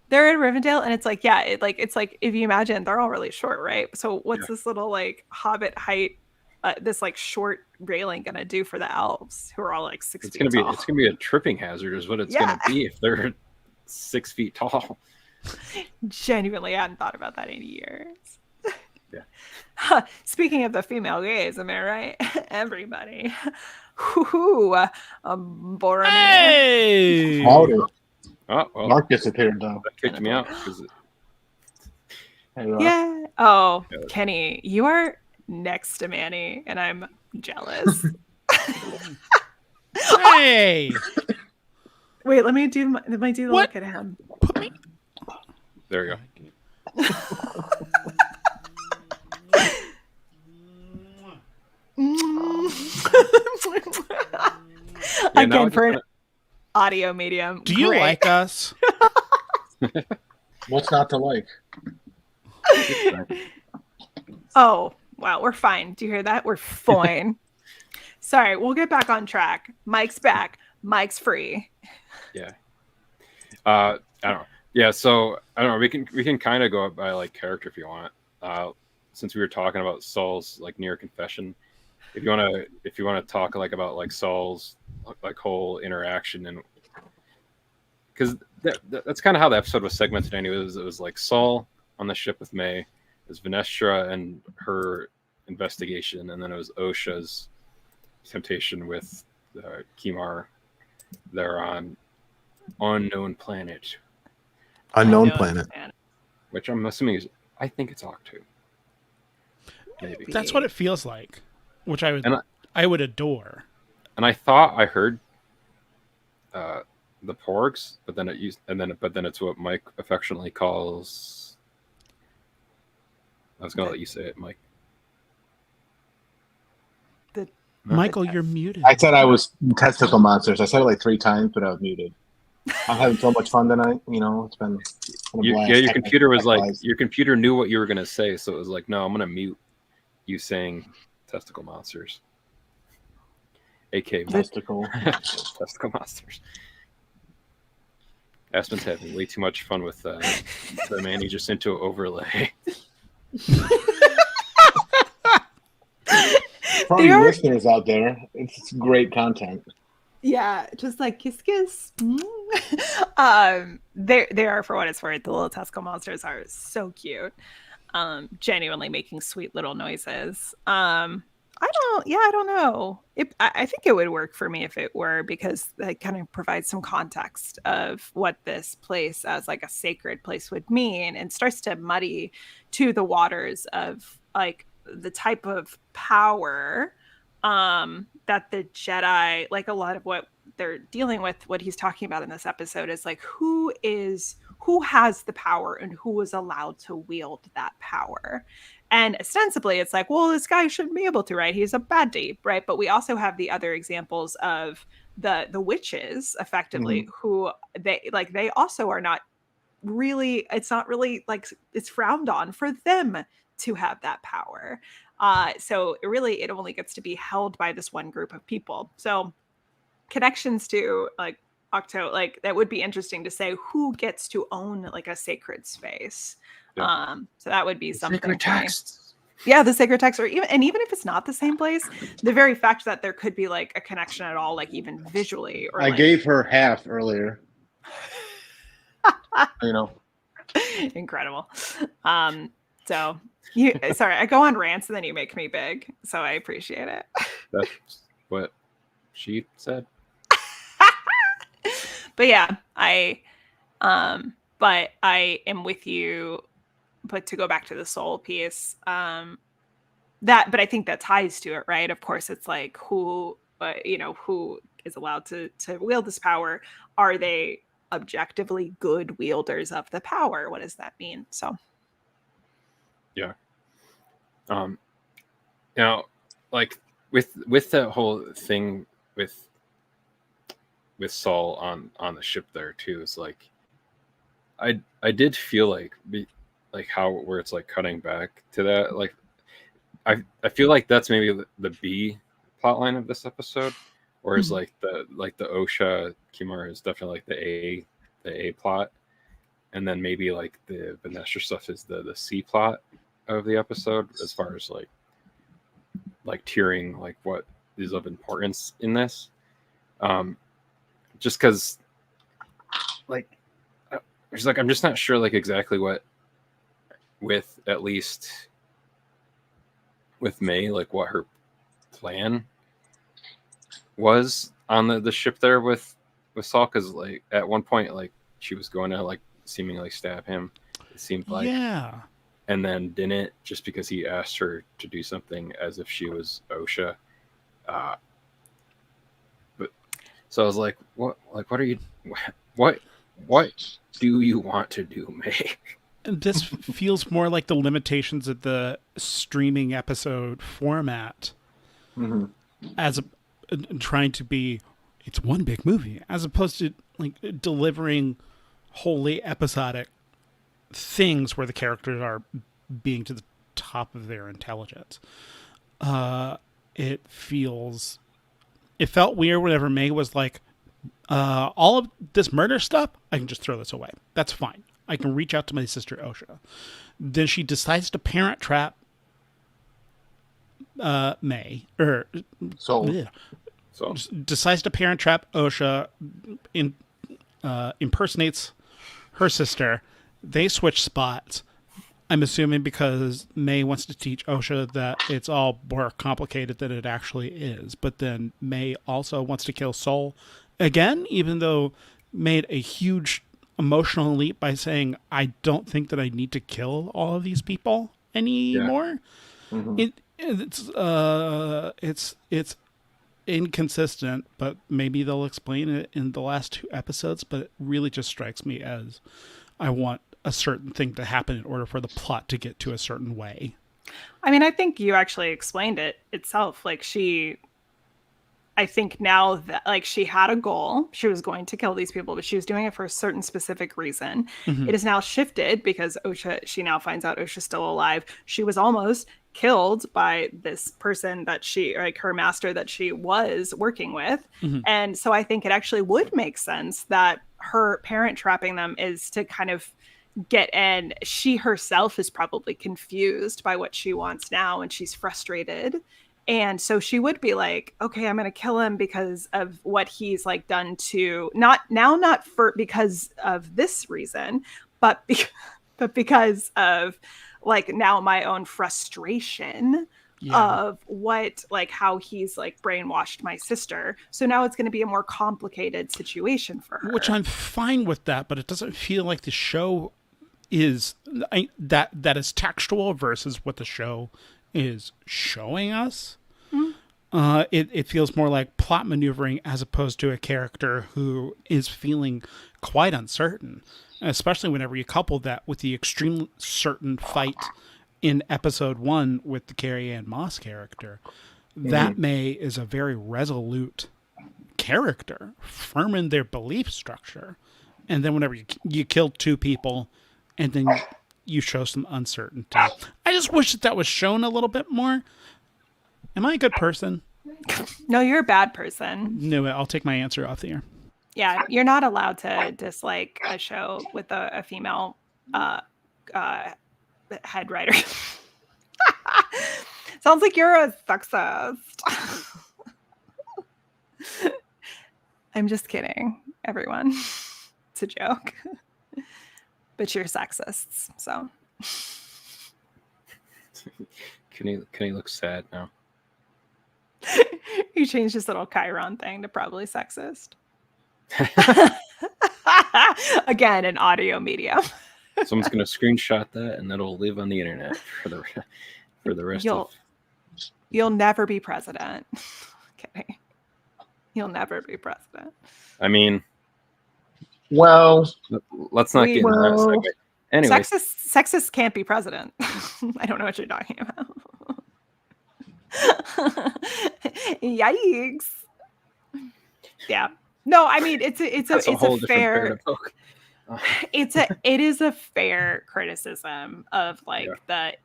They're in Rivendell, and it's like, it's like if you imagine, they're all really short, right? So what's this little like Hobbit height, this like short railing gonna do for the elves who are all like 6 feet tall? It's gonna be a tripping hazard, is what it's gonna be if they're 6 feet tall. Genuinely, I hadn't thought about that in years. Yeah. Speaking of the female gaze, am I right? Everybody. Boromir. Hey! Howdy. Oh, well, Mark disappeared though. that kicked me out. Yeah. Oh, Kenny, you are next to Manny, and I'm jealous. Hey! Wait, let me do the look at him. Put me. There you go. Again, for an audio medium. Do you like us? What's not to like? Oh, wow, we're fine. Do you hear that? We're fine. Sorry, we'll get back on track. Mike's back. Mike's free. Yeah. I don't know. Yeah, so I don't know. We can kind of go by like character if you want. Since we were talking about Sol's like near confession, if you want to talk like about like Sol's like whole interaction, and because that's kind of how the episode was segmented anyways. It was like Sol on the ship with Mae, it was Vernestra and her investigation, and then it was Osha's temptation with Qimir. They're on unknown planet. Unknown planet. Which I'm assuming is, I think it's Octu. Maybe. That's what it feels like, which I would adore. And I thought I heard the porgs, but then it's what Mike affectionately calls. I was gonna let you say it, Mike. Michael, you're muted. I said I was testicle monsters. I said it like 3 times, but I was muted. I'm having so much fun tonight. You know, it's been a blast. Your computer was like, your computer knew what you were gonna say, so it was like, no, I'm gonna mute you saying testicle monsters, aka testicle monsters. Aspen's having way too much fun with the Manny Jacinto overlay. For all you listeners out there, it's great content. Yeah, just like kiss kiss. They are, for what it's worth, the little Tesco monsters are so cute. Genuinely making sweet little noises. I don't know. I think it would work for me if it were, because it kind of provides some context of what this place as like a sacred place would mean, and starts to muddy to the waters of like the type of power that the Jedi, like a lot of what they're dealing with, what he's talking about in this episode is like who has the power and who is allowed to wield that power. And ostensibly it's like, well, this guy shouldn't be able to, right? He's a baddie, right? But we also have the other examples of the witches effectively, who they also are not really, it's not really like it's frowned on for them to have that power. So it only gets to be held by this one group of people. So connections to like Octo, like that would be interesting to say who gets to own like a sacred space. Yeah. So that would be something. Sacred texts. Yeah, the sacred text, or even if it's not the same place, the very fact that there could be like a connection at all, like even visually. Or I gave her half earlier. Incredible. So sorry, I go on rants and then you make me big, so I appreciate it. That's what she said. But yeah, but I am with you. But to go back to the soul piece, but I think that ties to it, right? Of course, it's like who is allowed to wield this power? Are they objectively good wielders of the power? What does that mean? So, yeah. Now, like with that whole thing with Sol on the ship there too, is like I did feel like how where it's like cutting back to that, like I feel like that's maybe the B plot line of this episode, whereas like the Osha Qimir is definitely like the A plot, and then maybe like the Vernestra stuff is the C plot of the episode, as far as like tiering like what is of importance in this. Just because like there's like I'm just not sure like exactly what with at least with Mae, like what her plan was on the ship there with Sol, because like at one point like she was going to like seemingly stab him, it seemed like, Yeah. and then didn't, just because he asked her to do something as if she was Osha. But so I was like, what are you, what do you want to do, Mae? And this feels more like the limitations of the streaming episode format, as trying to be, it's one big movie, as opposed to like delivering wholly episodic things where the characters are being to the top of their intelligence. It felt weird whenever Mae was like, all of this murder stuff, I can just throw this away. That's fine. I can reach out to my sister Osha. Then she decides to parent trap Mae, or So decides to parent trap Osha, impersonates her sister. They switch spots. I'm assuming because Mae wants to teach Osha that it's all more complicated than it actually is. But then Mae also wants to kill Sol again, even though made a huge emotional leap by saying, I don't think that I need to kill all of these people anymore. Yeah. It's inconsistent, but maybe they'll explain it in the last 2 episodes. But it really just strikes me as I want a certain thing to happen in order for the plot to get to a certain way. I mean, I think you actually explained it itself. Like I think now that like she had a goal, she was going to kill these people, but she was doing it for a certain specific reason. It is now shifted because she now finds out Osha's still alive. She was almost killed by this person that her master that she was working with. And so I think it actually would make sense that her parent trapping them is to kind of and she herself is probably confused by what she wants now, and she's frustrated. And so she would be like, okay, I'm going to kill him because of what he's like done to not for because of this reason, but because of like now my own frustration of what like how he's like brainwashed my sister. So now it's going to be a more complicated situation for her. Which I'm fine with that, but it doesn't feel like the show is that is textual versus what the show is showing us. It feels more like plot maneuvering as opposed to a character who is feeling quite uncertain, especially whenever you couple that with the extreme certain fight in episode 1 with the Carrie Ann Moss character. That Mae is a very resolute character, firm in their belief structure. And then whenever you kill 2 people and then you show some uncertainty. I just wish that was shown a little bit more. Am I a good person? No, you're a bad person. No, I'll take my answer off the air. Yeah, you're not allowed to dislike a show with a female head writer. Sounds like you're a sexist. I'm just kidding, everyone. It's a joke. But you're sexists, so. Can he look sad now? You changed this little Chiron thing to probably sexist. Again, an audio medium. Someone's gonna screenshot that, and that'll live on the internet for the rest of. You'll never be president. Okay, you'll never be president. I mean, Well, let's not get into that segue. Anyway, Sexists can't be president. I don't know what you're talking about. Yikes. Yeah. No, I mean it's a fair it is a fair criticism of like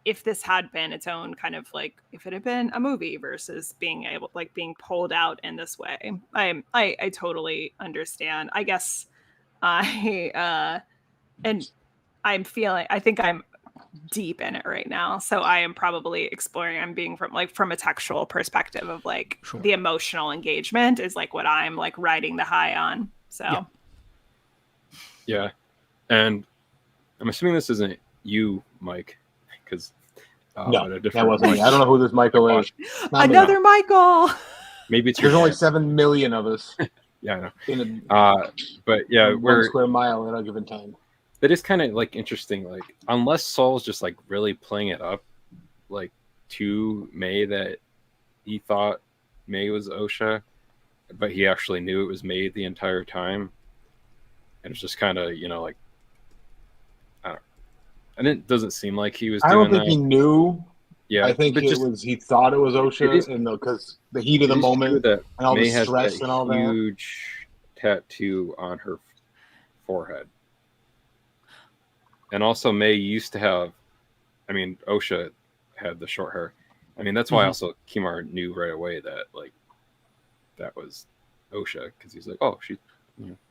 if this had been its own kind of like if it had been a movie versus being able like being pulled out in this way. I totally understand. I guess I think I'm deep in it right now, so I am probably exploring. I'm being from a textual perspective of like the emotional engagement is like what I'm like riding the high on. So yeah, and I'm assuming this isn't you, Mike, because no, that wasn't me. I don't know who this Michael is. Another Michael. Maybe it's there's only 7 million of us. Yeah, I know. But yeah, we're 1 square mile at a given time. It is kind of like interesting, like unless Sol's just like really playing it up, like to Mae that he thought Mae was Osha, but he actually knew it was Mae the entire time, and it's just kind of like I don't, and it doesn't seem like he was. I don't think he knew. Yeah, I think he thought it was Osha, and because the heat of the moment that and all Mae the stress and all that. Huge tattoo on her forehead. And also Mae used to have, I mean, Osha had the short hair. I mean, that's why also Qimir knew right away that like that was Osha, because he's like, oh, she.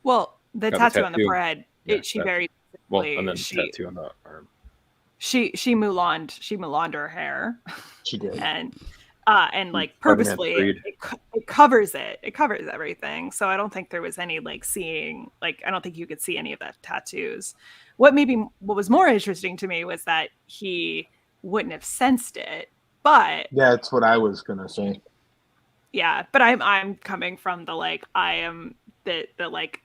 Well, the tattoo on the forehead, she very well, and then tattoo on the arm. She Mulaned her hair. She did, and like purposely it covers it. It covers everything. So I don't think there was any like seeing. Like I don't think you could see any of the tattoos. What was more interesting to me was that he wouldn't have sensed it, but that's what I was gonna say. Yeah, but I'm coming from the like I am the like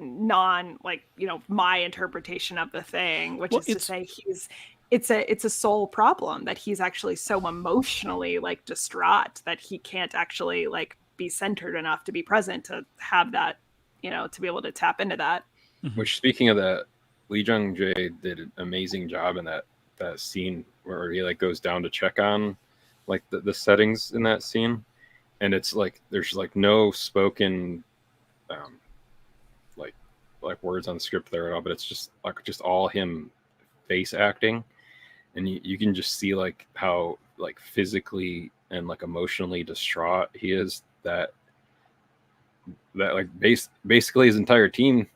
non like my interpretation of the thing, which is to say it's a soul problem that he's actually so emotionally like distraught that he can't actually like be centered enough to be present to have that to be able to tap into that. Which, speaking of that, Lee Jung-jae did an amazing job in that scene where he like goes down to check on like the settings in that scene, and it's like there's like no spoken like words on the script there at all, but it's just all him face acting, and you can just see like how like physically and like emotionally distraught he is that like basically his entire team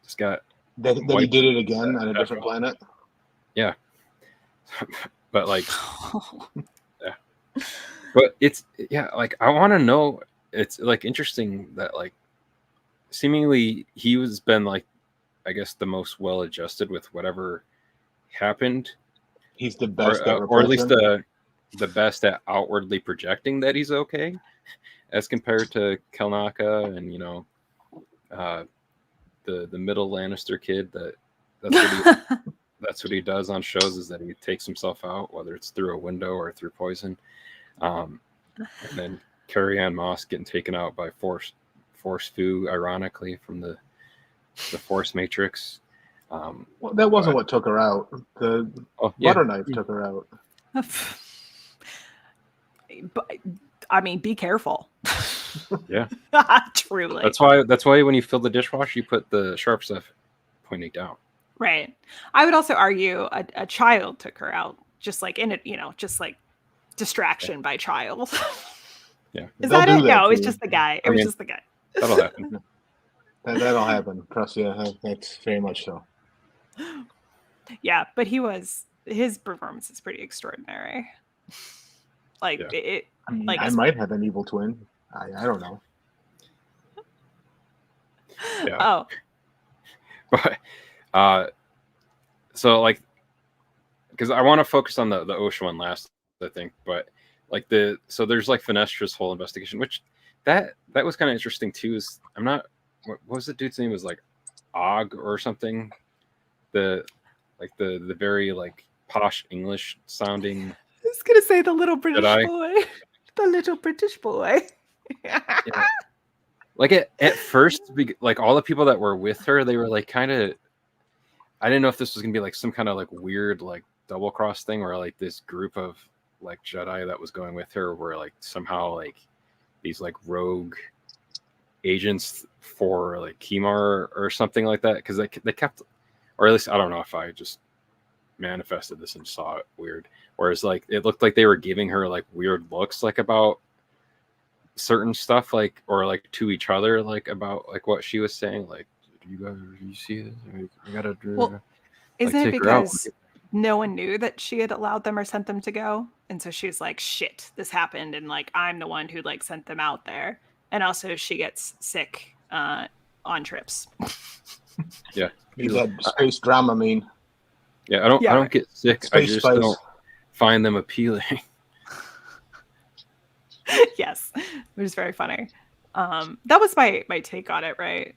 just got that he did it again on a different planet. Yeah. But like But it's like I want to know. It's like interesting that like seemingly he was been like I guess the most well adjusted with whatever happened, He's the best or at least the best at outwardly projecting that he's okay, as compared to Kelnaka and the middle Lannister kid. That's what he does on shows, is that he takes himself out, whether it's through a window or through poison. And then Carrie Ann Moss getting taken out by Force Fu, ironically, from the Force Matrix. Well, that wasn't what took her out. The butter knife took her out. But I mean, be careful. Yeah. Truly. That's why when you fill the dishwasher, you put the sharp stuff pointing down. Right. I would also argue a child took her out, just like in it, just like distraction by child. Yeah. Is that it? No, it's just the guy. It was just the guy. That'll happen. That'll happen. Trust you. That's very much so. Yeah, but his performance is pretty extraordinary. Like it. Like I might have an evil twin. I don't know. Yeah. Oh. But so like, because I want to focus on the Osha one last, I think, but like so there's like Vernestra's whole investigation, which that was kind of interesting too. Is I'm not what was the dude's name? It was like Og or something. The very like posh English sounding. I was gonna say the little British Jedi. boy. The little British boy. Yeah. Like at first, like all the people that were with her, they were like kind of. I didn't know if this was gonna be like some kind of like weird like double cross thing, or like this group of like Jedi that was going with her were like somehow like these like rogue agents for like Qimir or something like that, because they kept, or at least I don't know if I just manifested this and saw it weird. Whereas like it looked like they were giving her like weird looks like about certain stuff, like or like to each other, like about like what she was saying, like you see this? I gotta Well, isn't it because no one knew that she had allowed them or sent them to go, and so she's like, "Shit, this happened," and like I'm the one who like sent them out there, and also she gets sick on trips. Yeah, you had space drama. Yeah, I don't get sick. I just don't find them appealing. Yes, which is very funny. That was my take on it, right?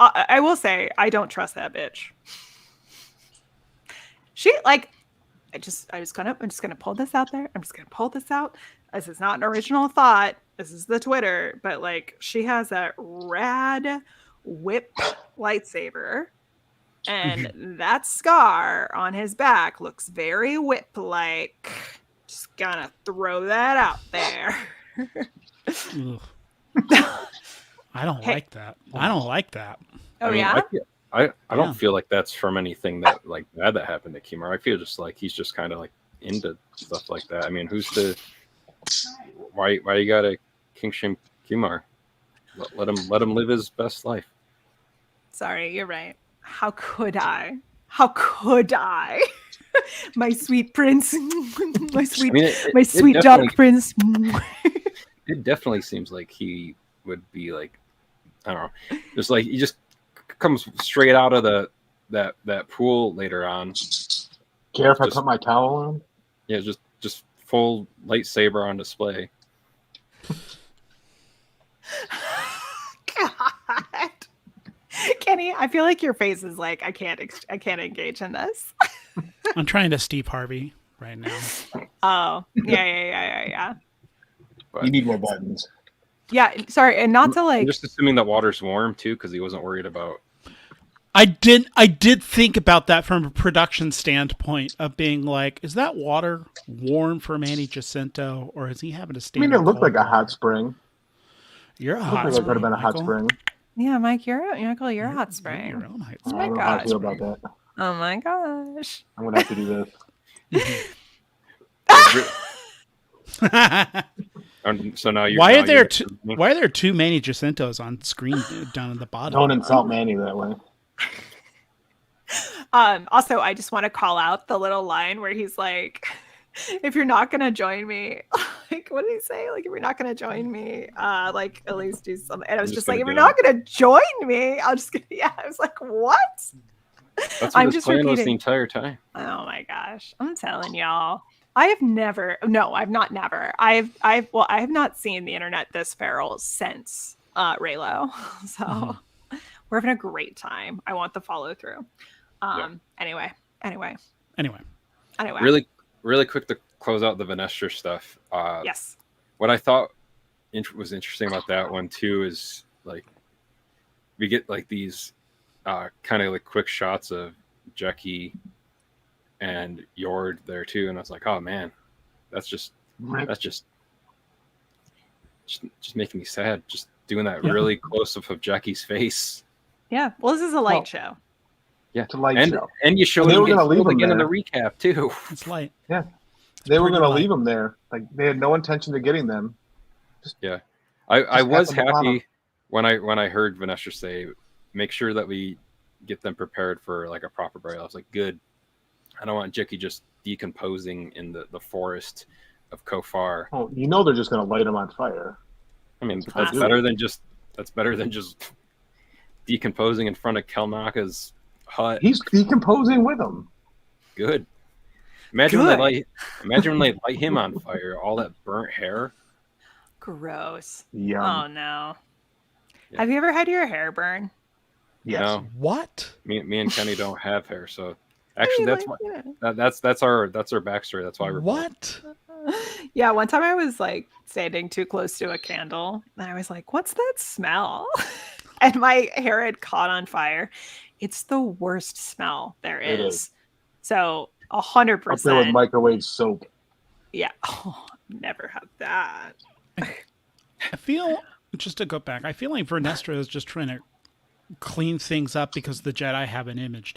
I will say I don't trust that bitch. She like I'm just gonna pull this out there. I'm just gonna pull this out. This is not an original thought. This is the Twitter, but like she has a rad whip lightsaber, and that scar on his back looks very whip-like. Just gonna throw that out there. I don't like that. I don't like that. Oh, I mean, yeah? I don't feel like that's from anything that like bad that happened to Qimir. I feel just like he's just kind of like into stuff like that. I mean, why you gotta king shame Qimir? Let him live his best life. Sorry, you're right. How could I? How could I? My sweet prince, my sweet dark prince. It definitely seems like he would be like, I don't know, just like he just comes straight out of that pool later on. Care if I put my towel on? Yeah, just full lightsaber on display. God, Kenny, I feel like your face is like I can't engage in this. I'm trying to Steve Harvey right now. Oh, yeah. But you need more buttons. Yeah, sorry, and not to like. I'm just assuming that water's warm too, because he wasn't worried about. I did think about that from a production standpoint of being like, is that water warm for Manny Jacinto, or is he having to stand? I mean, it looked like a hot spring. You're a hot spring. It could have been a hot spring. Yeah, Mike, you're a hot spring. Your own hot Oh spring. my I don't know how I gosh. feel about that. Oh my gosh. I'm gonna have to do this. So now you're. Why are there two Manny Jacintos on screen down at the bottom? Don't insult Manny that way. Also, I just want to call out the little line where he's like, if you're not gonna join me, like what did he say? Like if you're not gonna join me, like at least do something. And I was I'm just just like, gonna if you're get not gonna join me, I'll just yeah. I was like, what? That's what I'm his just plan was the repeating. entire time. Oh my gosh. I'm telling y'all. I've not never. I have not seen the internet this feral since Raylo. So we're having a great time. I want the follow through. Anyway. Anyway. Really quick to close out the Vernestra stuff. Yes. What I thought was interesting about that one too is like we get like these kind of like quick shots of Jackie and Yord there too, and I was like, oh man, that's just making me sad. Just doing that really close up of Jackie's face. Yeah. Well, this is a light show. Yeah, It's a light show. And you showed And they him were gonna getting leave killed him again in the there. recap too. It's light. Yeah. They were pretty going to light. leave them there. Like they had no intention of getting them. I was pat them upon happy when I heard Vernestra say, make sure that we get them prepared for like a proper burial. I was like, good. I don't want Jackie just decomposing in the forest of Khofar. Oh, you know they're just going to light them on fire. I mean, that's Classic. better than just decomposing in front of Kelnaka's hut. He's decomposing with them. Good. Imagine when they light him on fire, all that burnt hair. Gross. Yum. Oh no. Yeah. Have you ever had your hair burn? Yes. No, What? me and Kenny don't have hair, so actually I that's mean, why like, that's our backstory. That's why we're What? Yeah, one time I was like standing too close to a candle and I was like, what's that smell? And my hair had caught on fire. It's the worst smell there It is. is. So Up there with 100%. microwave soap. Yeah. Oh, never had that. I feel, just to go back, I feel like Vernestra is just trying to clean things up because the Jedi have an image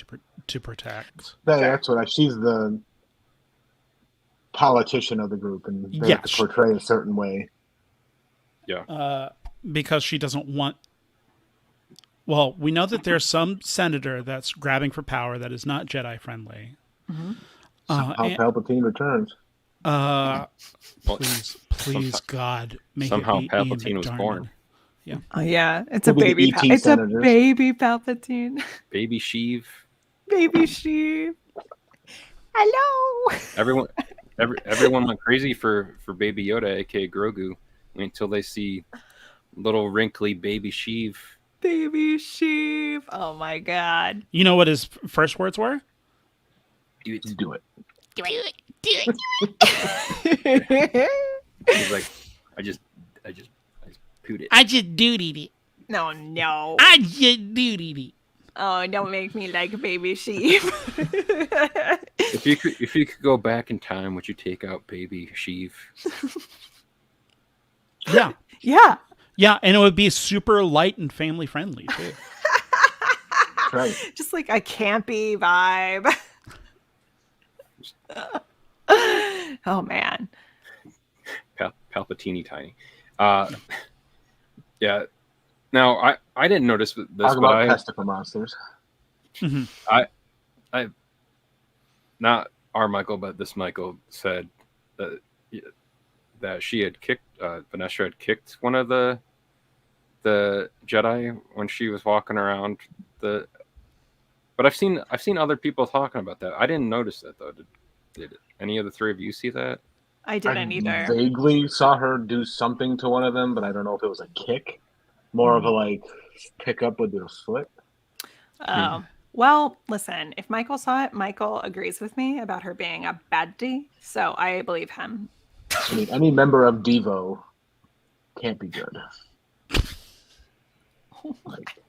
to protect. That's what she's the politician of the group, and they have to portray a certain way. Because she doesn't want. Well, we know that there's some senator that's grabbing for power that is not Jedi friendly. How Palpatine returns. Please, God, make somehow it be Ian Palpatine was McDiarmid. born. Yeah. Oh yeah. It's Maybe a the baby. ET It's a senators. baby Palpatine. Baby Sheev. Baby sheep. Hello. Everyone went crazy for Baby Yoda, aka Grogu, until they see little wrinkly Baby Sheev. Baby sheep. Oh my god. You know what his first words were? Do it. He's like, I just pooed it. I just dootied it. No. I just dootied it. Oh, don't make me like baby sheep. If you could go back in time, would you take out Baby Sheev? Yeah. Yeah. Yeah, and it would be super light and family friendly too. Right. Just like a campy vibe. Oh man. Palpatine tiny. Yeah. Now I didn't notice this, Talk but about testicle monsters. I not our Michael, but this Michael said that she had kicked Vernestra had kicked one of the Jedi when she was walking around the. But I've seen other people talking about that. I didn't notice that though. Did any of the three of you see that? I didn't either. Vaguely saw her do something to one of them, but I don't know if it was a kick. More of a like pick up with your foot. Well, listen, if Michael saw it, Michael agrees with me about her being a baddie, so I believe him. I mean, any member of Devo can't be good. Like,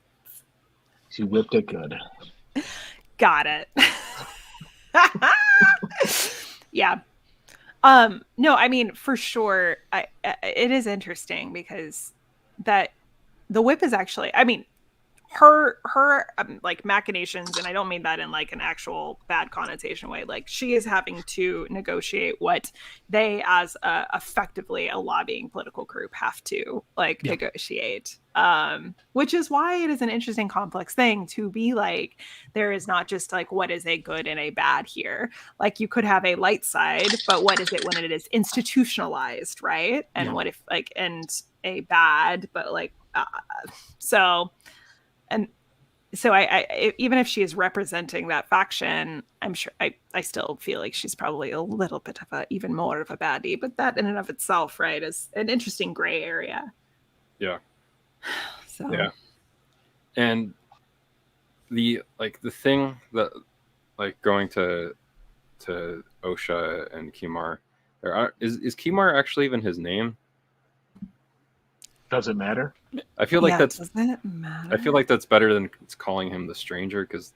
she whipped it good. Got it. Yeah. No, I mean, for sure, it is interesting because that the whip is actually, I mean, her like machinations, and I don't mean that in like an actual bad connotation way. Like she is having to negotiate what they, as effectively a lobbying political group, have to like negotiate. Which is why it is an interesting, complex thing to be like, there is not just like what is a good and a bad here. Like you could have a light side, but what is it when it is institutionalized, right? And what if like and a bad, but like so. And so I even if she is representing that faction, I'm sure I still feel like she's probably a little bit of a, even more of a baddie, but that in and of itself, right, is an interesting gray area. Yeah. So yeah. And the thing that like going to Osha and Qimir, is Qimir actually even his name? Does it matter? I feel like that's. Doesn't it matter? I feel like that's better than calling him the stranger, because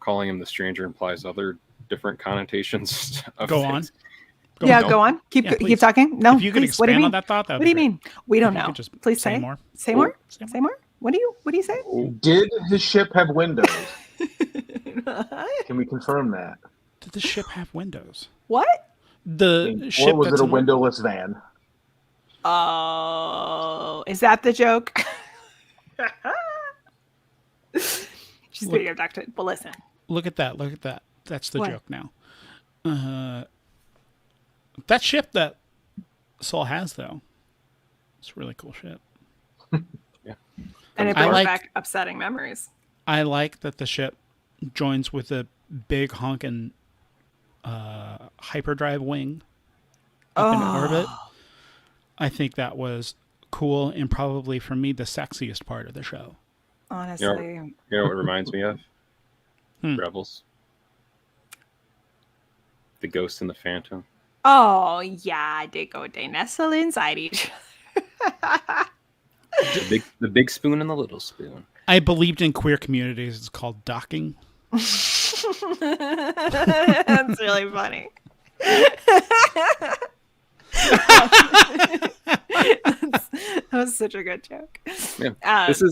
calling him the stranger implies other different connotations. Go on. Go on. Keep talking. No, if you could please. What do you expand mean? on that thought, What do you mean? We don't know. Just please say more. Say more. Say more. What do you say? Did his ship have windows? Can we confirm that? Did the ship have windows? What? The ship, or was it a windowless van? Oh, is that the joke? She's being abducted. But listen. Look at that. That's the joke now. That ship that Sol has, though, it's a really cool ship. Yeah. And it brings back upsetting memories. I like that the ship joins with a big honking hyperdrive wing up in orbit. I think that was cool and probably, for me, the sexiest part of the show. Honestly. You know what it reminds me of? Rebels. The Ghost and the Phantom. Oh, yeah. They nestle inside each other. the big spoon and the little spoon. I believed in queer communities. It's called docking. That's really funny. That was such a good joke. Yeah. This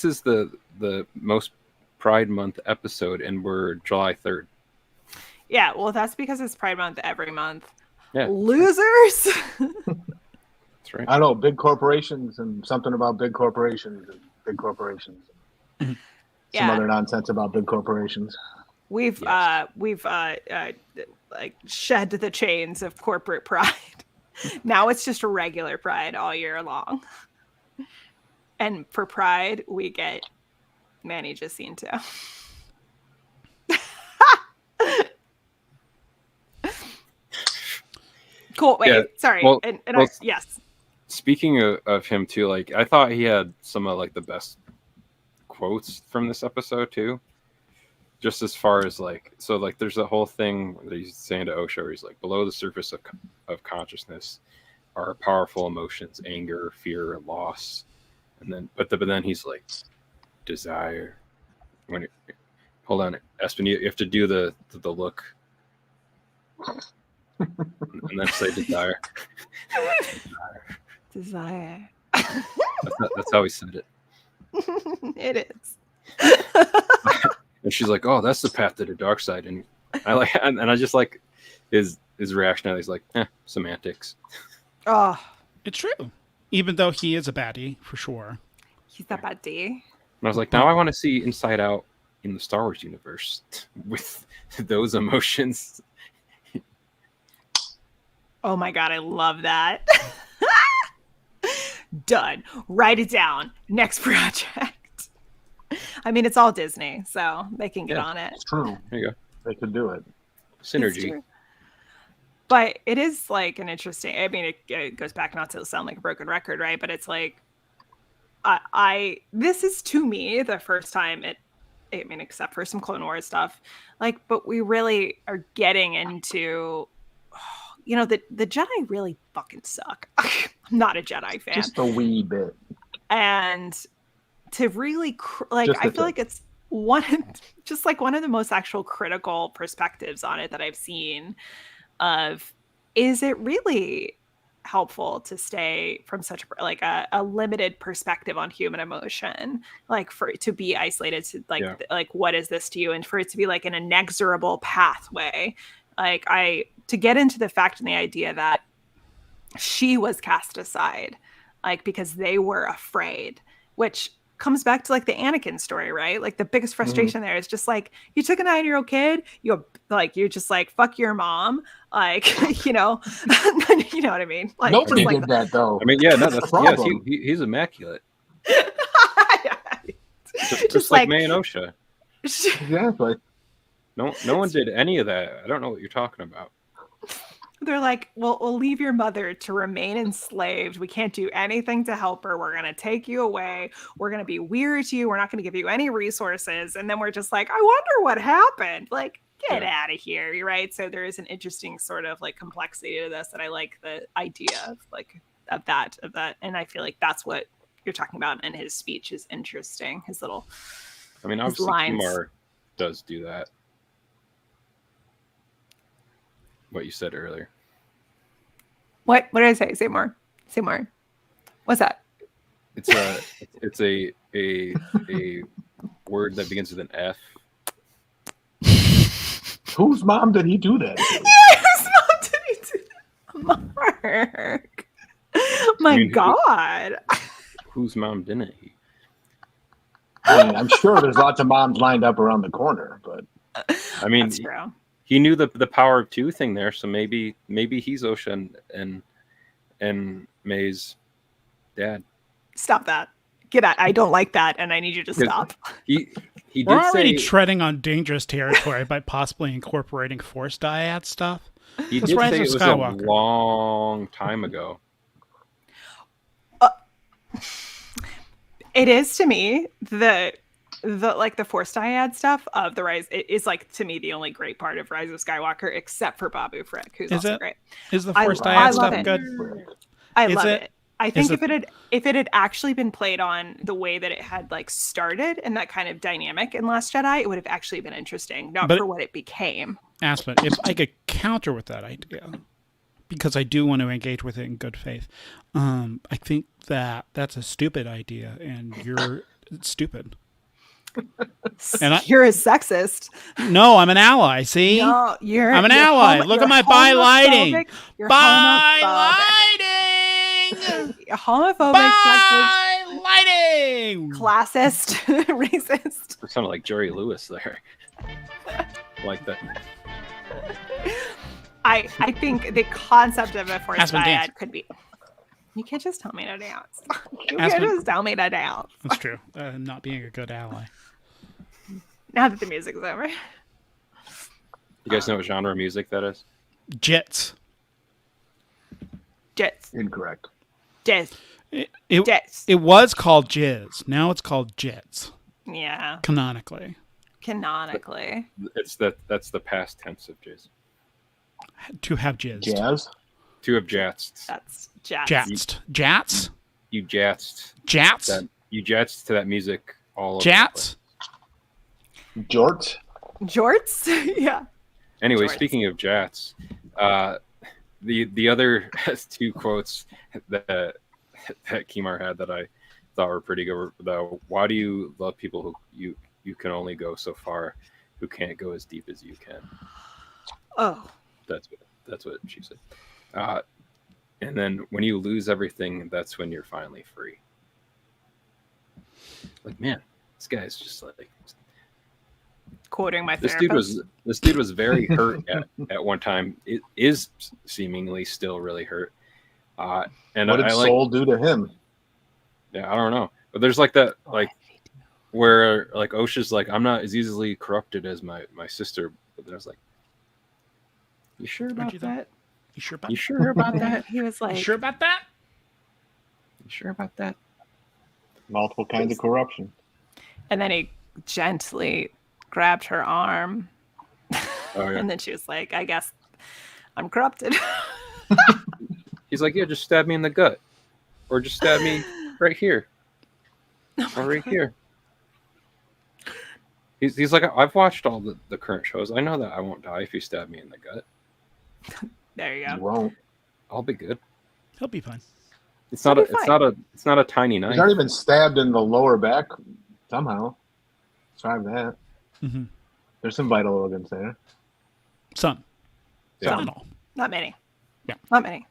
is the most Pride Month episode, and we're July 3rd. Yeah, well, that's because it's Pride Month every month. Yeah. Losers. That's right. I don't know, big corporations and something about big corporations and big corporations. Some other nonsense about big corporations. We've like shed the chains of corporate pride. Now it's just a regular pride all year long. And for pride, we get Manny Jacinto. Cool. Wait, sorry. Well, yes. Speaking of him too, like I thought he had some of like the best quotes from this episode too. Just as far as like, so like there's a whole thing that he's saying to Osha where he's like, below the surface of consciousness are powerful emotions, anger, fear, loss. And then, but then he's like, desire. Hold on, Aspen, you have to do the look. And then say desire. Desire. That's how he said it. It is. And she's like, "Oh, that's the path to the dark side." And I just like his reaction. He's like, semantics. Oh, it's true. Even though he is a baddie for sure. He's a baddie. And I was like, now I want to see Inside Out in the Star Wars universe with those emotions. Oh my god, I love that. Done. Write it down. Next project. I mean, it's all Disney, so they can get on it. It's true. There you go. They could do it. Synergy. But it is like an interesting, I mean, it goes back not to sound like a broken record, right? But it's like, this is to me the first time I mean, except for some Clone Wars stuff, like, but we really are getting into, you know, the Jedi really fucking suck. I'm not a Jedi fan. Just a wee bit. And to really, I feel like it's one of the most actual critical perspectives on it that I've seen of, is it really helpful to stay from such like a limited perspective on human emotion, like for it to be isolated to like like what is this to you, and for it to be like an inexorable pathway, like to get into the fact and the idea that she was cast aside, like because they were afraid, which comes back to like the Anakin story, right? Like the biggest frustration there is just like, you took a 9-year-old kid, you're just like, fuck your mom, like, you know, you know what I mean? Like nobody like did that though. I mean, yeah, no, that's the problem. he's immaculate. just Just like like Mae and Osha. Exactly. No one did any of that. I don't know what you're talking about. They're like, well, we'll leave your mother to remain enslaved. We can't do anything to help her. We're going to take you away. We're going to be weird to you. We're not going to give you any resources. And then we're just like, I wonder what happened. Like, get out of here. Right. So there is an interesting sort of like complexity to this that I like the idea of like of that. And I feel like that's what you're talking about. And his speech is interesting. His little, I mean, obviously Qimir does do that. What you said earlier. What did I say? Say more. What's that? It's a word that begins with an F. Whose mom did he do that to? Whose mom did he do that? Mark. My God. Whose mom didn't he? I mean, I'm sure there's lots of moms lined up around the corner, but I mean, that's true. He knew the power of two thing there, so maybe he's Osha and Mae's dad. Stop that. Get out. I don't like that, and I need you to stop. He We're already treading on dangerous territory by possibly incorporating Force dyad stuff. He did say it was a long time ago. It is to me the like the Force dyad stuff of the Rise is like to me the only great part of Rise of Skywalker, except for Babu Frick, who's also great. Is the Force dyad stuff good? I love it. I think if it had actually been played on the way that it had like started and that kind of dynamic in Last Jedi, it would have actually been interesting, not for what it became. Aspen, if I could counter with that idea, because I do want to engage with it in good faith, I think that's a stupid idea, and you're stupid. And you're a sexist. No, I'm an ally. See, no, I'm an ally. Look at my by-lighting. Homophobic, by-lighting, classist, racist. It sounded like Jerry Lewis there. Like that. I think the concept of a Force dyad could be. You can't just tell me to dance. You can't just tell me to dance. That's true. Not being a good ally. Now that the music's over. You guys know what genre of music that is? Jets. Incorrect. Jets. It was called Jizz. Now it's called Jets. Yeah. Canonically. That's the past tense of jizz. To have jizz. Jazz? To have jatzed. That's jats. Jats? You jatzed. Jats? You jatzed to that music all over. Jats? Jorts? Yeah. Anyway, speaking of jats, the other two quotes that Qimir had that I thought were pretty good were why do you love people who you can only go so far, who can't go as deep as you can? Oh. That's what she said. And then when you lose everything, that's when you're finally free. Like, man, this guy's just like quoting my therapist. This dude was very hurt at one time. It is seemingly still really hurt. And what did Sol do to him? Yeah, I don't know. But there's like that, like where like Osha's like, I'm not as easily corrupted as my sister. But then I was like, you sure about that? You sure about that? He was like, you sure about that? You sure about that? Multiple kinds of corruption. And then he gently grabbed her arm. Oh, yeah. And then she was like, I guess I'm corrupted. He's like, yeah, just stab me in the gut. Or just stab me right here. Or right here. He's like, I've watched all the current shows. I know that I won't die if you stab me in the gut. There you go. You won't. I'll be good. He'll be fine. It's not a tiny knife. He's already been stabbed in the lower back somehow. Try that. Mm-hmm. There's some vital organs there. Some. Yeah. Not all. Not many. Yeah. Not many.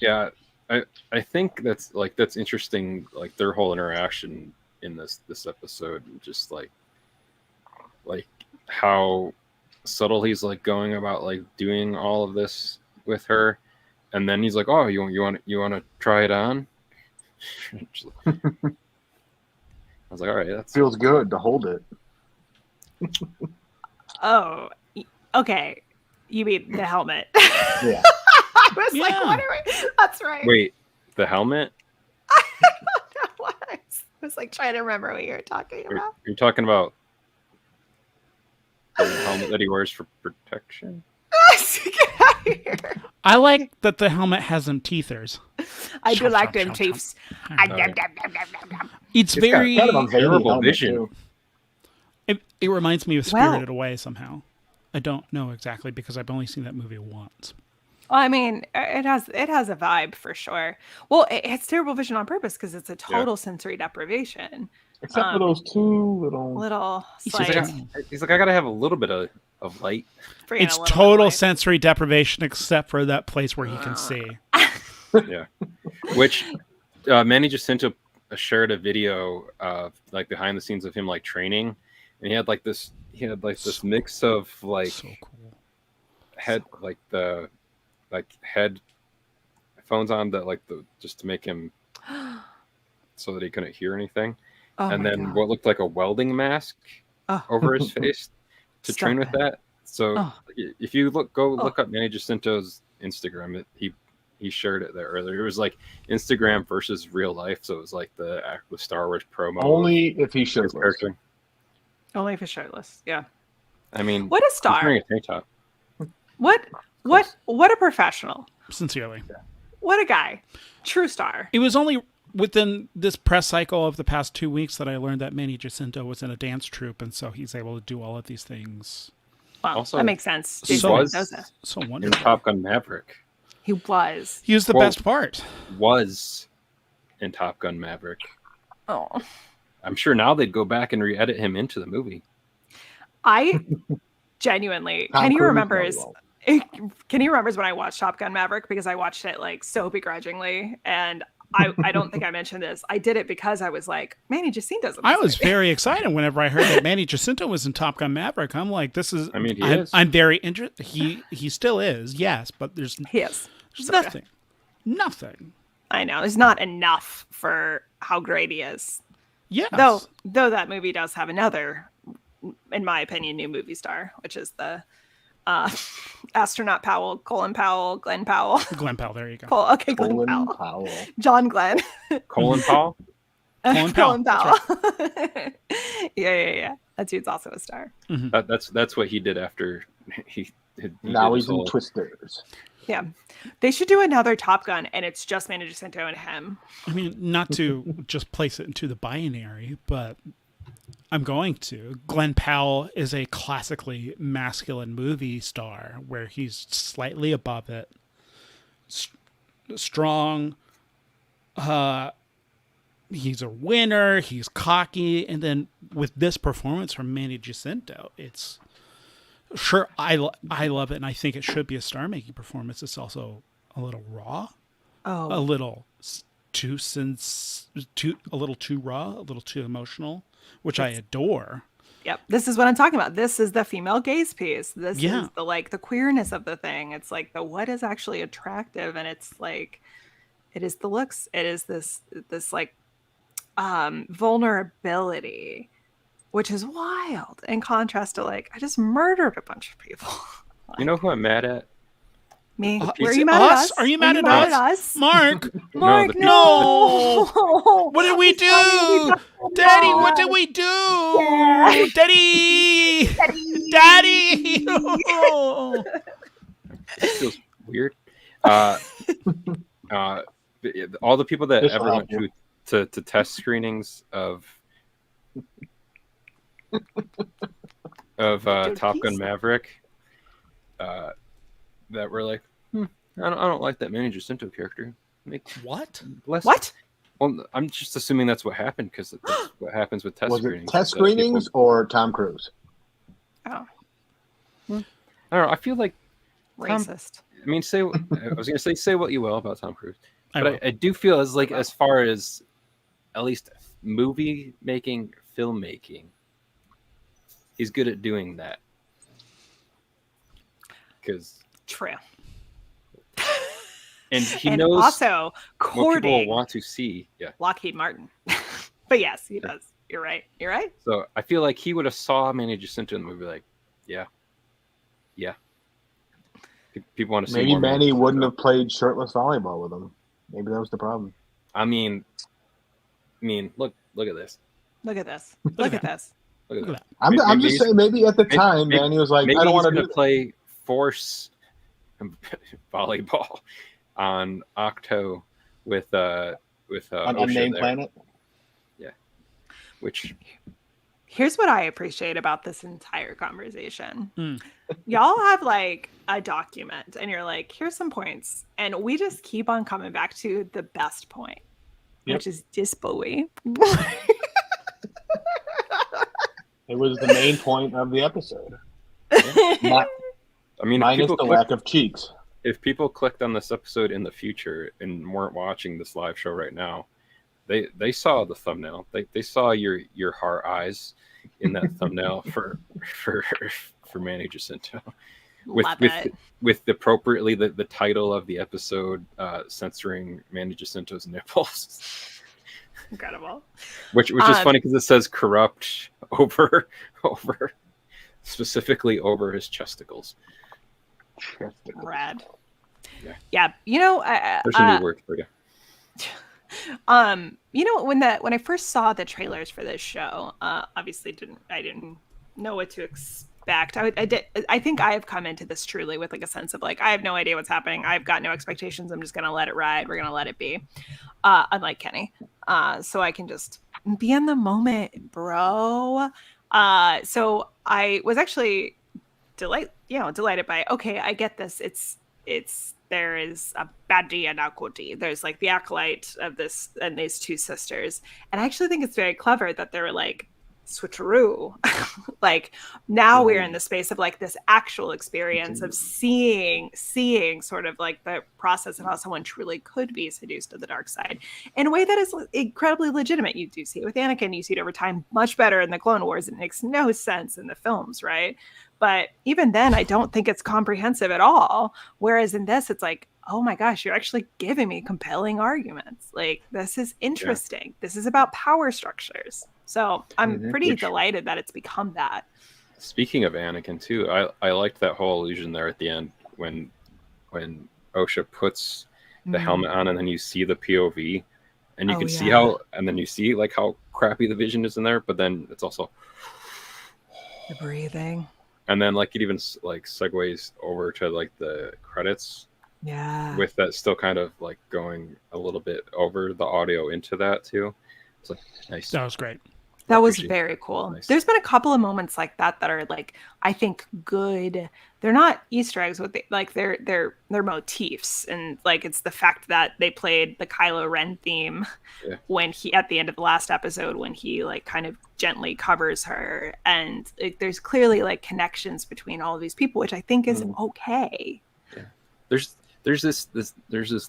Yeah. I think that's interesting. Like their whole interaction in this episode, just like how subtle he's like going about like doing all of this with her, and then he's like, "Oh, you want to try it on?" I was like, "All right, that feels good to hold it." Oh, okay. You mean the helmet? Yeah. I was like, what are we? That's right. Wait, the helmet? I don't know what I was like trying to remember what you were talking about. You're talking about the helmet that he wears for protection? Get out of here. I like that the helmet has them teethers. I do like them teeths. It's very kind of a terrible vision. It reminds me of Spirited Away somehow. I don't know exactly because I've only seen that movie once. Well, I mean, it has a vibe for sure. Well, it's terrible vision on purpose because it's a total sensory deprivation. Except for those two little slight. He's like, I gotta have a little bit of light. It's total sensory deprivation except for that place where he can see. Yeah. Which Manny Jacinto shared a video of like behind the scenes of him like training, and he had this mix of like so cool. head headphones on that just to make him so that he couldn't hear anything. And then what looked like a welding mask over his face to train with that. So if you look up Manny Jacinto's Instagram, he shared it there earlier. It was like Instagram versus real life. So it was like the Star Wars promo. Only if he's shirtless. Only if he's shirtless. Yeah. I mean, what a star! He's wearing a tank top. What a professional! Sincerely, what a guy! True star. It was only within this press cycle of the past 2 weeks that I learned that Manny Jacinto was in a dance troupe, and so he's able to do all of these things. Well, also, that makes sense. So wonderful. In Top Gun Maverick. He was. He was the best part. Was in Top Gun Maverick. Oh. I'm sure now they'd go back and re-edit him into the movie. I genuinely, Kenny remembers when I watched Top Gun Maverick because I watched it like so begrudgingly, and I don't think I mentioned this. I did it because I was like, Manny Jacinto's. I was very excited whenever I heard that Manny Jacinto was in Top Gun Maverick. I'm like, this is. I mean, he is. I'm very interested. He still is, yes, but there's nothing. I know there's not enough for how great he is. Yes. Though that movie does have another, in my opinion, new movie star, which is the astronaut Glenn Powell. Glenn Powell, there you go. Glenn Powell. John Glenn. Colin Powell? Colin Powell. Right. Yeah. That dude's also a star. Mm-hmm. That's what he did after he now he's in Twisters. Yeah. They should do another Top Gun, and it's just Manny Jacinto and him. I mean, not to just place it into the binary, but I'm going to. Glenn Powell is a classically masculine movie star where he's slightly above it. Strong. He's a winner. He's cocky. And then with this performance from Manny Jacinto, it's... Sure, I love it, and I think it should be a star-making performance. It's also a little raw, a little too raw, a little too emotional, which I adore. Yep, this is what I'm talking about. This is the female gaze piece. This is the queerness of the thing. It's like the what is actually attractive, and it's like it is the looks. It is this like vulnerability. Which is wild in contrast to like, I just murdered a bunch of people. You know who I'm mad at? Me. Were you mad at us? Are you mad at us? Mark, no. What did we do? Daddy, what did we do? Yeah. Daddy. It feels weird. All the people that ever went to test screenings of Top Gun Maverick that were like, I don't like that Manny Jacinto character. What? What? Well, I'm just assuming that's what happened because that's what happens with test Was screenings. it test screenings or Tom Cruise? Oh, I don't know. I feel like racist. I mean, I was going to say what you will about Tom Cruise, I but will. I do feel as far as at least movie making, filmmaking, he's good at doing that. Because True. And he and knows also what courting people want to see. Yeah. Lockheed Martin. But yes, he does. You're right. You're right. So I feel like he would have saw Manny Jacinto in the movie like, yeah. People want to see Maybe more Manny Jacinto. wouldn't have played shirtless volleyball with him. Maybe that was the problem. I mean, look at this. Look at this. Look at this. Look at that. I'm just saying, maybe at the time, Manny was like, I don't want to do play force volleyball on Octo with an Osha unnamed there. planet. Yeah. Which Here's what I appreciate about this entire conversation. Mm. Y'all have like a document and you're like, here's some points. And we just keep on coming back to the best point, which is disbelief. It was the main point of the episode. Minus the lack of cheeks. If people clicked on this episode in the future and weren't watching this live show right now, they saw the thumbnail. They saw your heart eyes in that thumbnail for Manny Jacinto. With appropriately the title of the episode censoring Manny Jacinto's nipples. Incredible. Which is funny because it says corrupt over specifically over his chesticles. Rad. Yeah. You know, there's a new word for you. You know, when I first saw the trailers for this show, obviously I didn't know what to expect. I think I have come into this truly with like a sense of like, I have no idea what's happening. I've got no expectations. I'm just gonna let it ride. We're gonna let it be. Unlike Kenny. So I can just be in the moment, bro. So I was actually delighted by, okay, I get this. There is a baddie and a goodie. There's like the acolyte of this and these two sisters. And I actually think it's very clever that they're like switcheroo. Like now we're in the space of like this actual experience of seeing sort of like the process of how someone truly could be seduced to the dark side in a way that is incredibly legitimate. You do see it with Anakin, you see it over time much better in the Clone Wars. It makes no sense in the films, right? But even then, I don't think it's comprehensive at all. Whereas in this, it's like, oh my gosh, you're actually giving me compelling arguments. Like, this is interesting. Yeah. This is about power structures. So I'm pretty delighted that it's become that. Speaking of Anakin, too, I liked that whole illusion there at the end when Osha puts the helmet on and then you see the POV and you can see how, and then you see like how crappy the vision is in there, but then it's also the breathing. And then like it even like segues over to like the credits. Yeah. With that still kind of like going a little bit over the audio into that too. It's like nice. That was great. That was very cool. Nice. There's been a couple of moments like that are like, I think good. They're not Easter eggs, but they're motifs, and like it's the fact that they played the Kylo Ren theme when he at the end of the last episode when he like kind of gently covers her, and like, there's clearly like connections between all of these people, which I think is okay. Yeah. There's this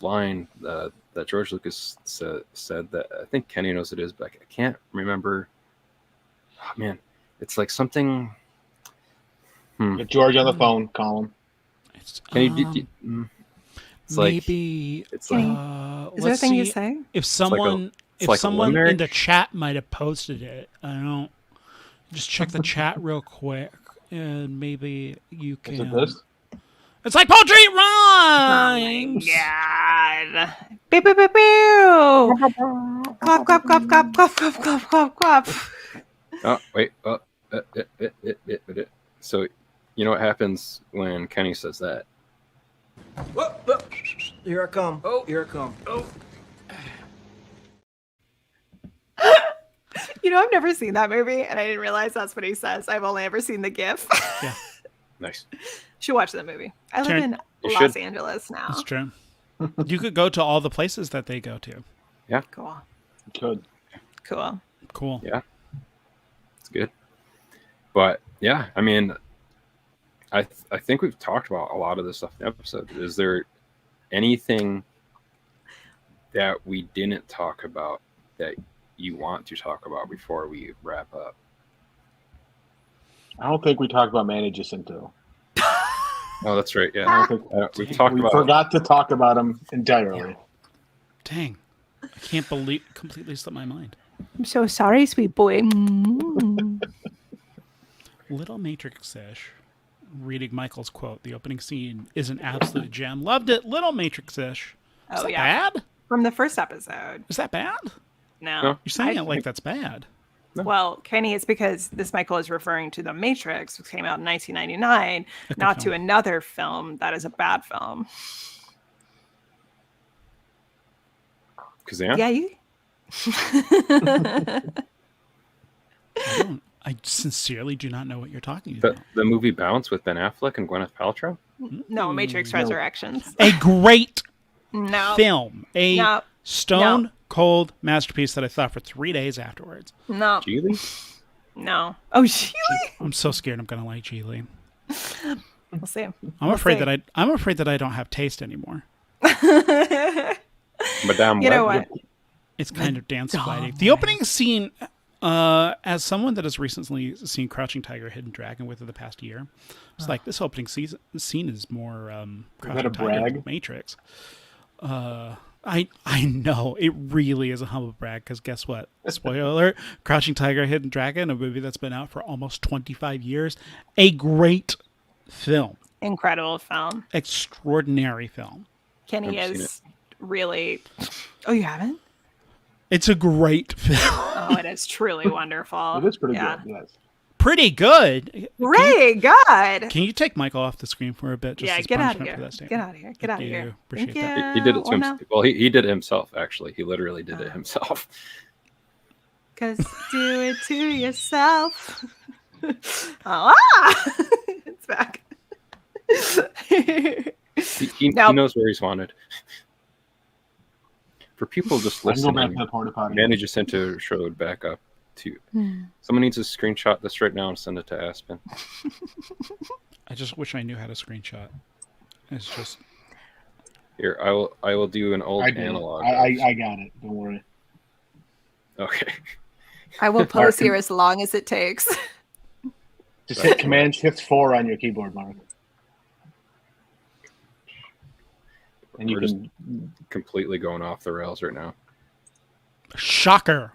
line that George Lucas said that I think Kenny knows it is, but I can't remember. Oh man, it's like something. Get George on the phone. Call him. It's maybe. Is there a thing you say? If someone in the chat might have posted it, I don't. Just check the chat real quick, and maybe you can. Is it this? It's like poetry rhymes. Oh my god! Beep beep beep beep. Clap clap clap clap clap clap clap clap clap. Oh wait! So, you know what happens when Kenny says that? Whoa, whoa. Here I come. Oh, here I come. Oh. You know, I've never seen that movie, and I didn't realize that's what he says. I've only ever seen the GIF. Yeah. Nice. Should watch that movie. I live in Los Angeles now. That's true. You could go to all the places that they go to. Yeah. Cool. Good. Cool. Yeah. It's good. But yeah, I mean, I think we've talked about a lot of this stuff in the episode. Is there anything that we didn't talk about that you want to talk about before we wrap up? I don't think we talked about Manny Jacinto. Oh, that's right. Yeah, we forgot to talk about him entirely. Dang, I can't believe completely slipped my mind. I'm so sorry, sweet boy. Little Matrix-ish. Reading Michael's quote, the opening scene is an absolute gem. Loved it. Little Matrix-ish. Is that bad? From the first episode. Is that bad? No. You're saying it like that's bad. No. Well, Kenny, it's because this Michael is referring to The Matrix, which came out in 1999, not to another film that is a bad film. Kazan? Yeah, you... I sincerely do not know what you're talking about. The movie Bounce with Ben Affleck and Gwyneth Paltrow? No, Matrix Resurrections. A great No. film. A No. stone cold masterpiece that I thought for 3 days afterwards. No. Geely? No. Oh, Geely? I'm so scared I'm gonna like Geely. We'll see. I'm afraid that I don't have taste anymore. Madame You know Web? what? It's kind of dance fighting. The opening scene, as someone that has recently seen Crouching Tiger, Hidden Dragon within the past year, it's like this opening scene is more Crouching Tiger than Matrix. I know it really is a humble brag because guess what? Spoiler alert: Crouching Tiger, Hidden Dragon, a movie that's been out for almost 25 years, a great film, Incredible film. extraordinary film. Kenny is really... Oh, you haven't? It's a great film. Oh, it is truly wonderful. It is pretty good, yes. Pretty good. Pretty good. Can you take Michael off the screen for a bit? Just as Get out of punishment here. for that statement? Get out of here. Get out of here. Appreciate Thank that. He did it to you. himself. Well, he did it himself, actually. He literally did it himself. Because do it to yourself. Ah! It's back. He knows where he's wanted. For people just I can go back listening, to the porta potty. Manny Jacinto showed back up to. Someone needs to screenshot this right now and send it to Aspen. I just wish I knew how to screenshot. It's just Here, I will do an old analog. I got it. Don't worry. Okay. I will pause here as long as it takes. Just hit Command-Shift-4 on your keyboard, Mark. And We're just completely going off the rails right now. shocker.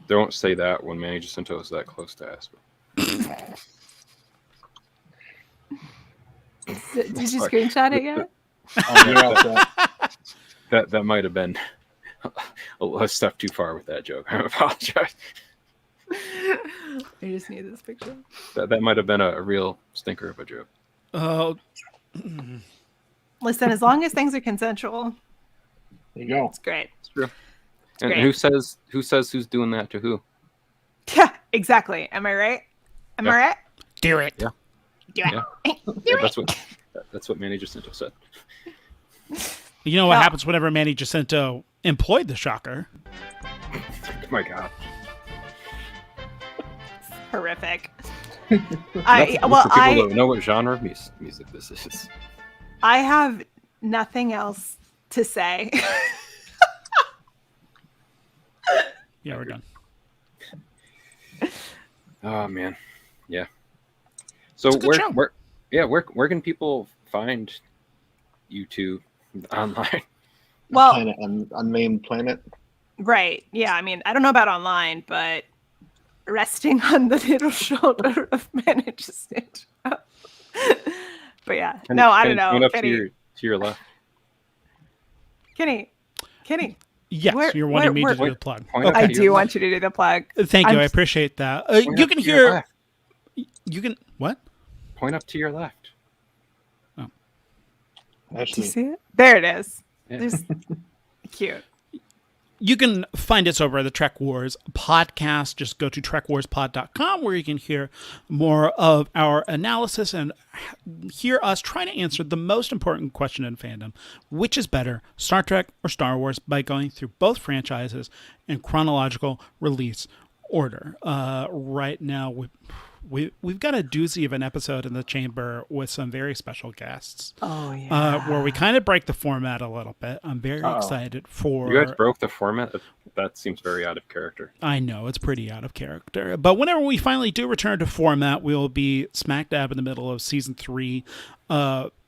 Don't say that when Manny Jacinto is that close to Aspen. Did you screenshot it yet? Oh, you're all set. That might have been a step too far with that joke. I apologize. I just need this picture. That might have been a real stinker of a joke. Oh, Listen, as long as things are consensual, There you go. it's great. It's true. And great. who says who's doing that to who? Yeah, exactly. Am I right? Am I right? do it. Yeah. Do it. Yeah. Do Yeah, it. that's what Manny Jacinto said. You know what Well- happens whenever Manny Jacinto employed the shocker? Oh my God. Horrific. People don't know what genre of music this is. I have nothing else to say. Yeah, we're done. Oh man, yeah. So It's a good show. where can people find you two online? Well, Planet, unnamed planet. right. Yeah, I mean, I don't know about online, but resting on the little shoulder of Manny Jacinto. But yeah, I don't know. Point up Kenny, to your left. Kenny. Yes, you're wanting me to do the plug. Point up I to your do left. want you to do the plug. Thank you. I'm- I appreciate that. Point You up can to your hear. left. You can what? Point up to your left. Do Actually, you see it? There it is. Yeah. There's cute. You can find us over at the Trek Wars podcast. Just go to trekwarspod.com where you can hear more of our analysis and hear us trying to answer the most important question in fandom, which is better, Star Trek or Star Wars, by going through both franchises in chronological release order. Right now, we've got a doozy of an episode in the chamber with some very special guests. Oh, yeah. Where we kind of break the format a little bit. I'm very excited for... You guys broke the format? That seems very out of character. I know, it's pretty out of character. But whenever we finally do return to format, we'll be smack dab in the middle of Season 3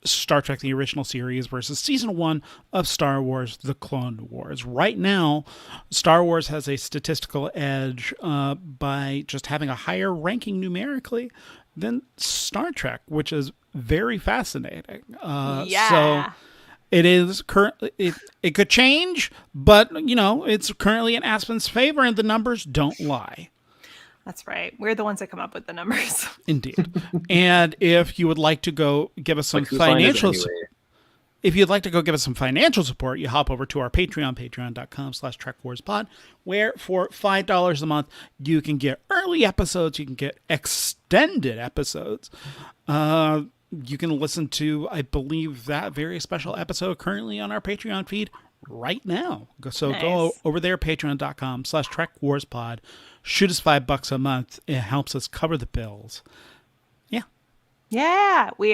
Star Trek The Original Series versus Season 1 of Star Wars The Clone Wars. Right now, Star Wars has a statistical edge by just having a higher ranking numerically than Star Trek, which is very fascinating. So it is currently, it could change, but, it's currently in Aspen's favor, and the numbers don't lie. That's right. We're the ones that come up with the numbers. Indeed. And if you would like to go give us some financial support, if you'd like to go give us some financial support, you hop over to our Patreon, patreon.com/TrekWarsPod, where for $5 a month, you can get early episodes, you can get extended episodes. You can listen to, I believe, that very special episode currently on our Patreon feed right now. So go over there, patreon.com/TrekWarsPod. Shoot us $5 a month. It helps us cover the bills. Yeah. Yeah. We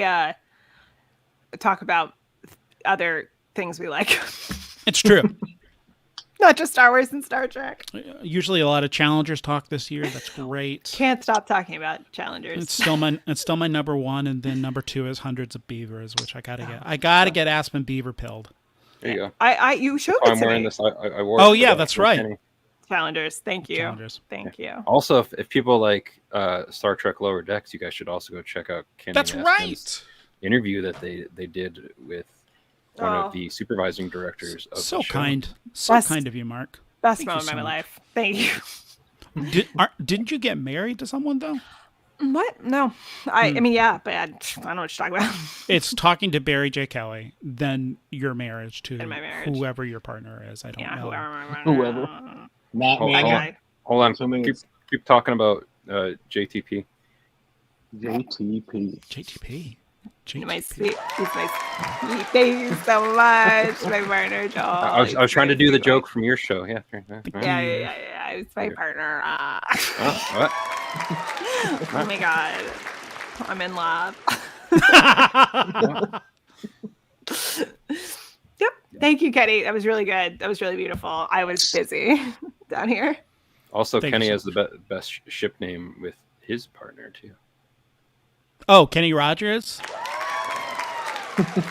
talk about other things we like. It's true. Not just Star Wars and Star Trek. Usually a lot of Challengers talk this year. That's great. Can't stop talking about Challengers. It's still my number one, and then number 2 is Hundreds of Beavers, which I gotta get. I gotta get Aspen Beaver pilled. There you go. You showed it to wearing me. this. I wore. Oh yeah, that's right. Kenny. Challengers. Thank you. Challengers. Thank you. Also, if people like Star Trek Lower Decks, you guys should also go check out Kenny That's Aspen's right. interview that they did with one of the supervising directors of the show. Kind of you, Mark. Best moment of my life. Thank you. Didn't you get married to someone though? What? No. I mean, yeah, but I don't know what you're talking about. It's talking to Barry J. Kelly, then your marriage to whoever your partner is. I don't know. Whoever. Not me. Hold on. Keep talking about JTP. JTP. My sweet, thank you so much, my partner, Joel. I was trying to do the joke from your show. Yeah. Yeah. It's my partner. What? Oh my god, I'm in love. Yep. Thank you, Kenny. That was really good. That was really beautiful. I was busy down here. Also, Kenny has the best ship name with his partner too. Oh, Kenny Rogers.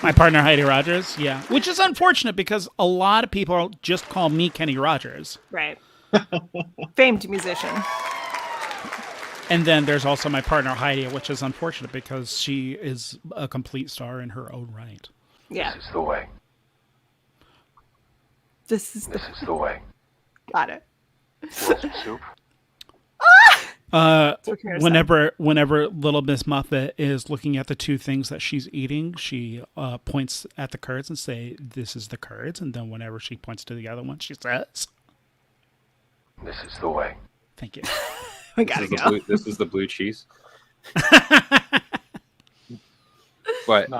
My partner Heidi Rogers, yeah. Which is unfortunate because a lot of people just call me Kenny Rogers. Right. Famed musician. And then there's also my partner Heidi, which is unfortunate because she is a complete star in her own right. Yeah. This is the way. This is the way. Got it. Soup. Whenever Little Miss Muffet is looking at the two things that she's eating, she points at the curds and say, "This is the curds." And then whenever she points to the other one, she says, "This is the way." Thank you. We gotta go. This is the blue cheese. But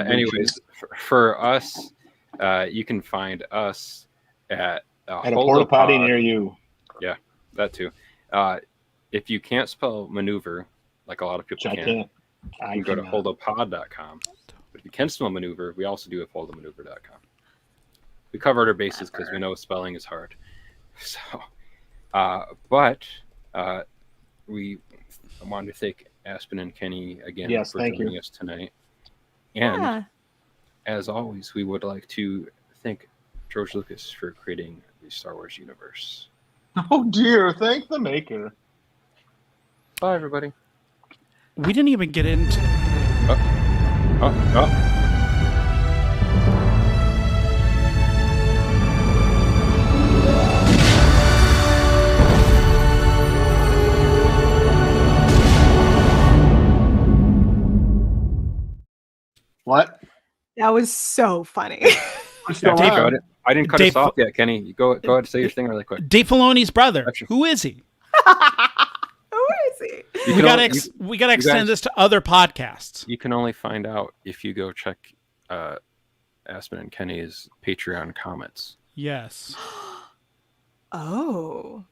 anyways, for us, you can find us at a porta potty near you. Yeah, that too. If you can't spell maneuver, like a lot of people can, you can go to holdopod.com. But if you can spell maneuver, we also do at holdomaneuver.com. We covered our bases because we know spelling is hard. So, we wanted to thank Aspen and Kenny again for joining us tonight. And as always, we would like to thank George Lucas for creating the Star Wars universe. Oh dear, thank the maker. Bye, everybody. We didn't even get into... What? That was so funny. Still Dave, on. I didn't cut us off yet, Kenny. You go ahead and say your thing really quick. Dave Filoni's brother. Who is he? Who is he? We gotta extend this to other podcasts. You can only find out if you go check Aspen and Kenny's Patreon comments. Yes. Oh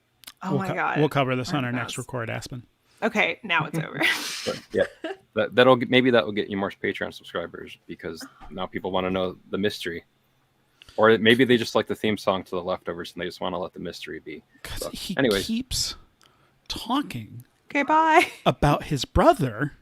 my God. We'll cover this on our next record, Aspen. Okay, now it's over. But yeah, maybe that will get you more Patreon subscribers because now people want to know the mystery, or maybe they just like the theme song to the Leftovers and they just want to let the mystery be. Because he anyways, keeps talking. Okay, bye. About his brother.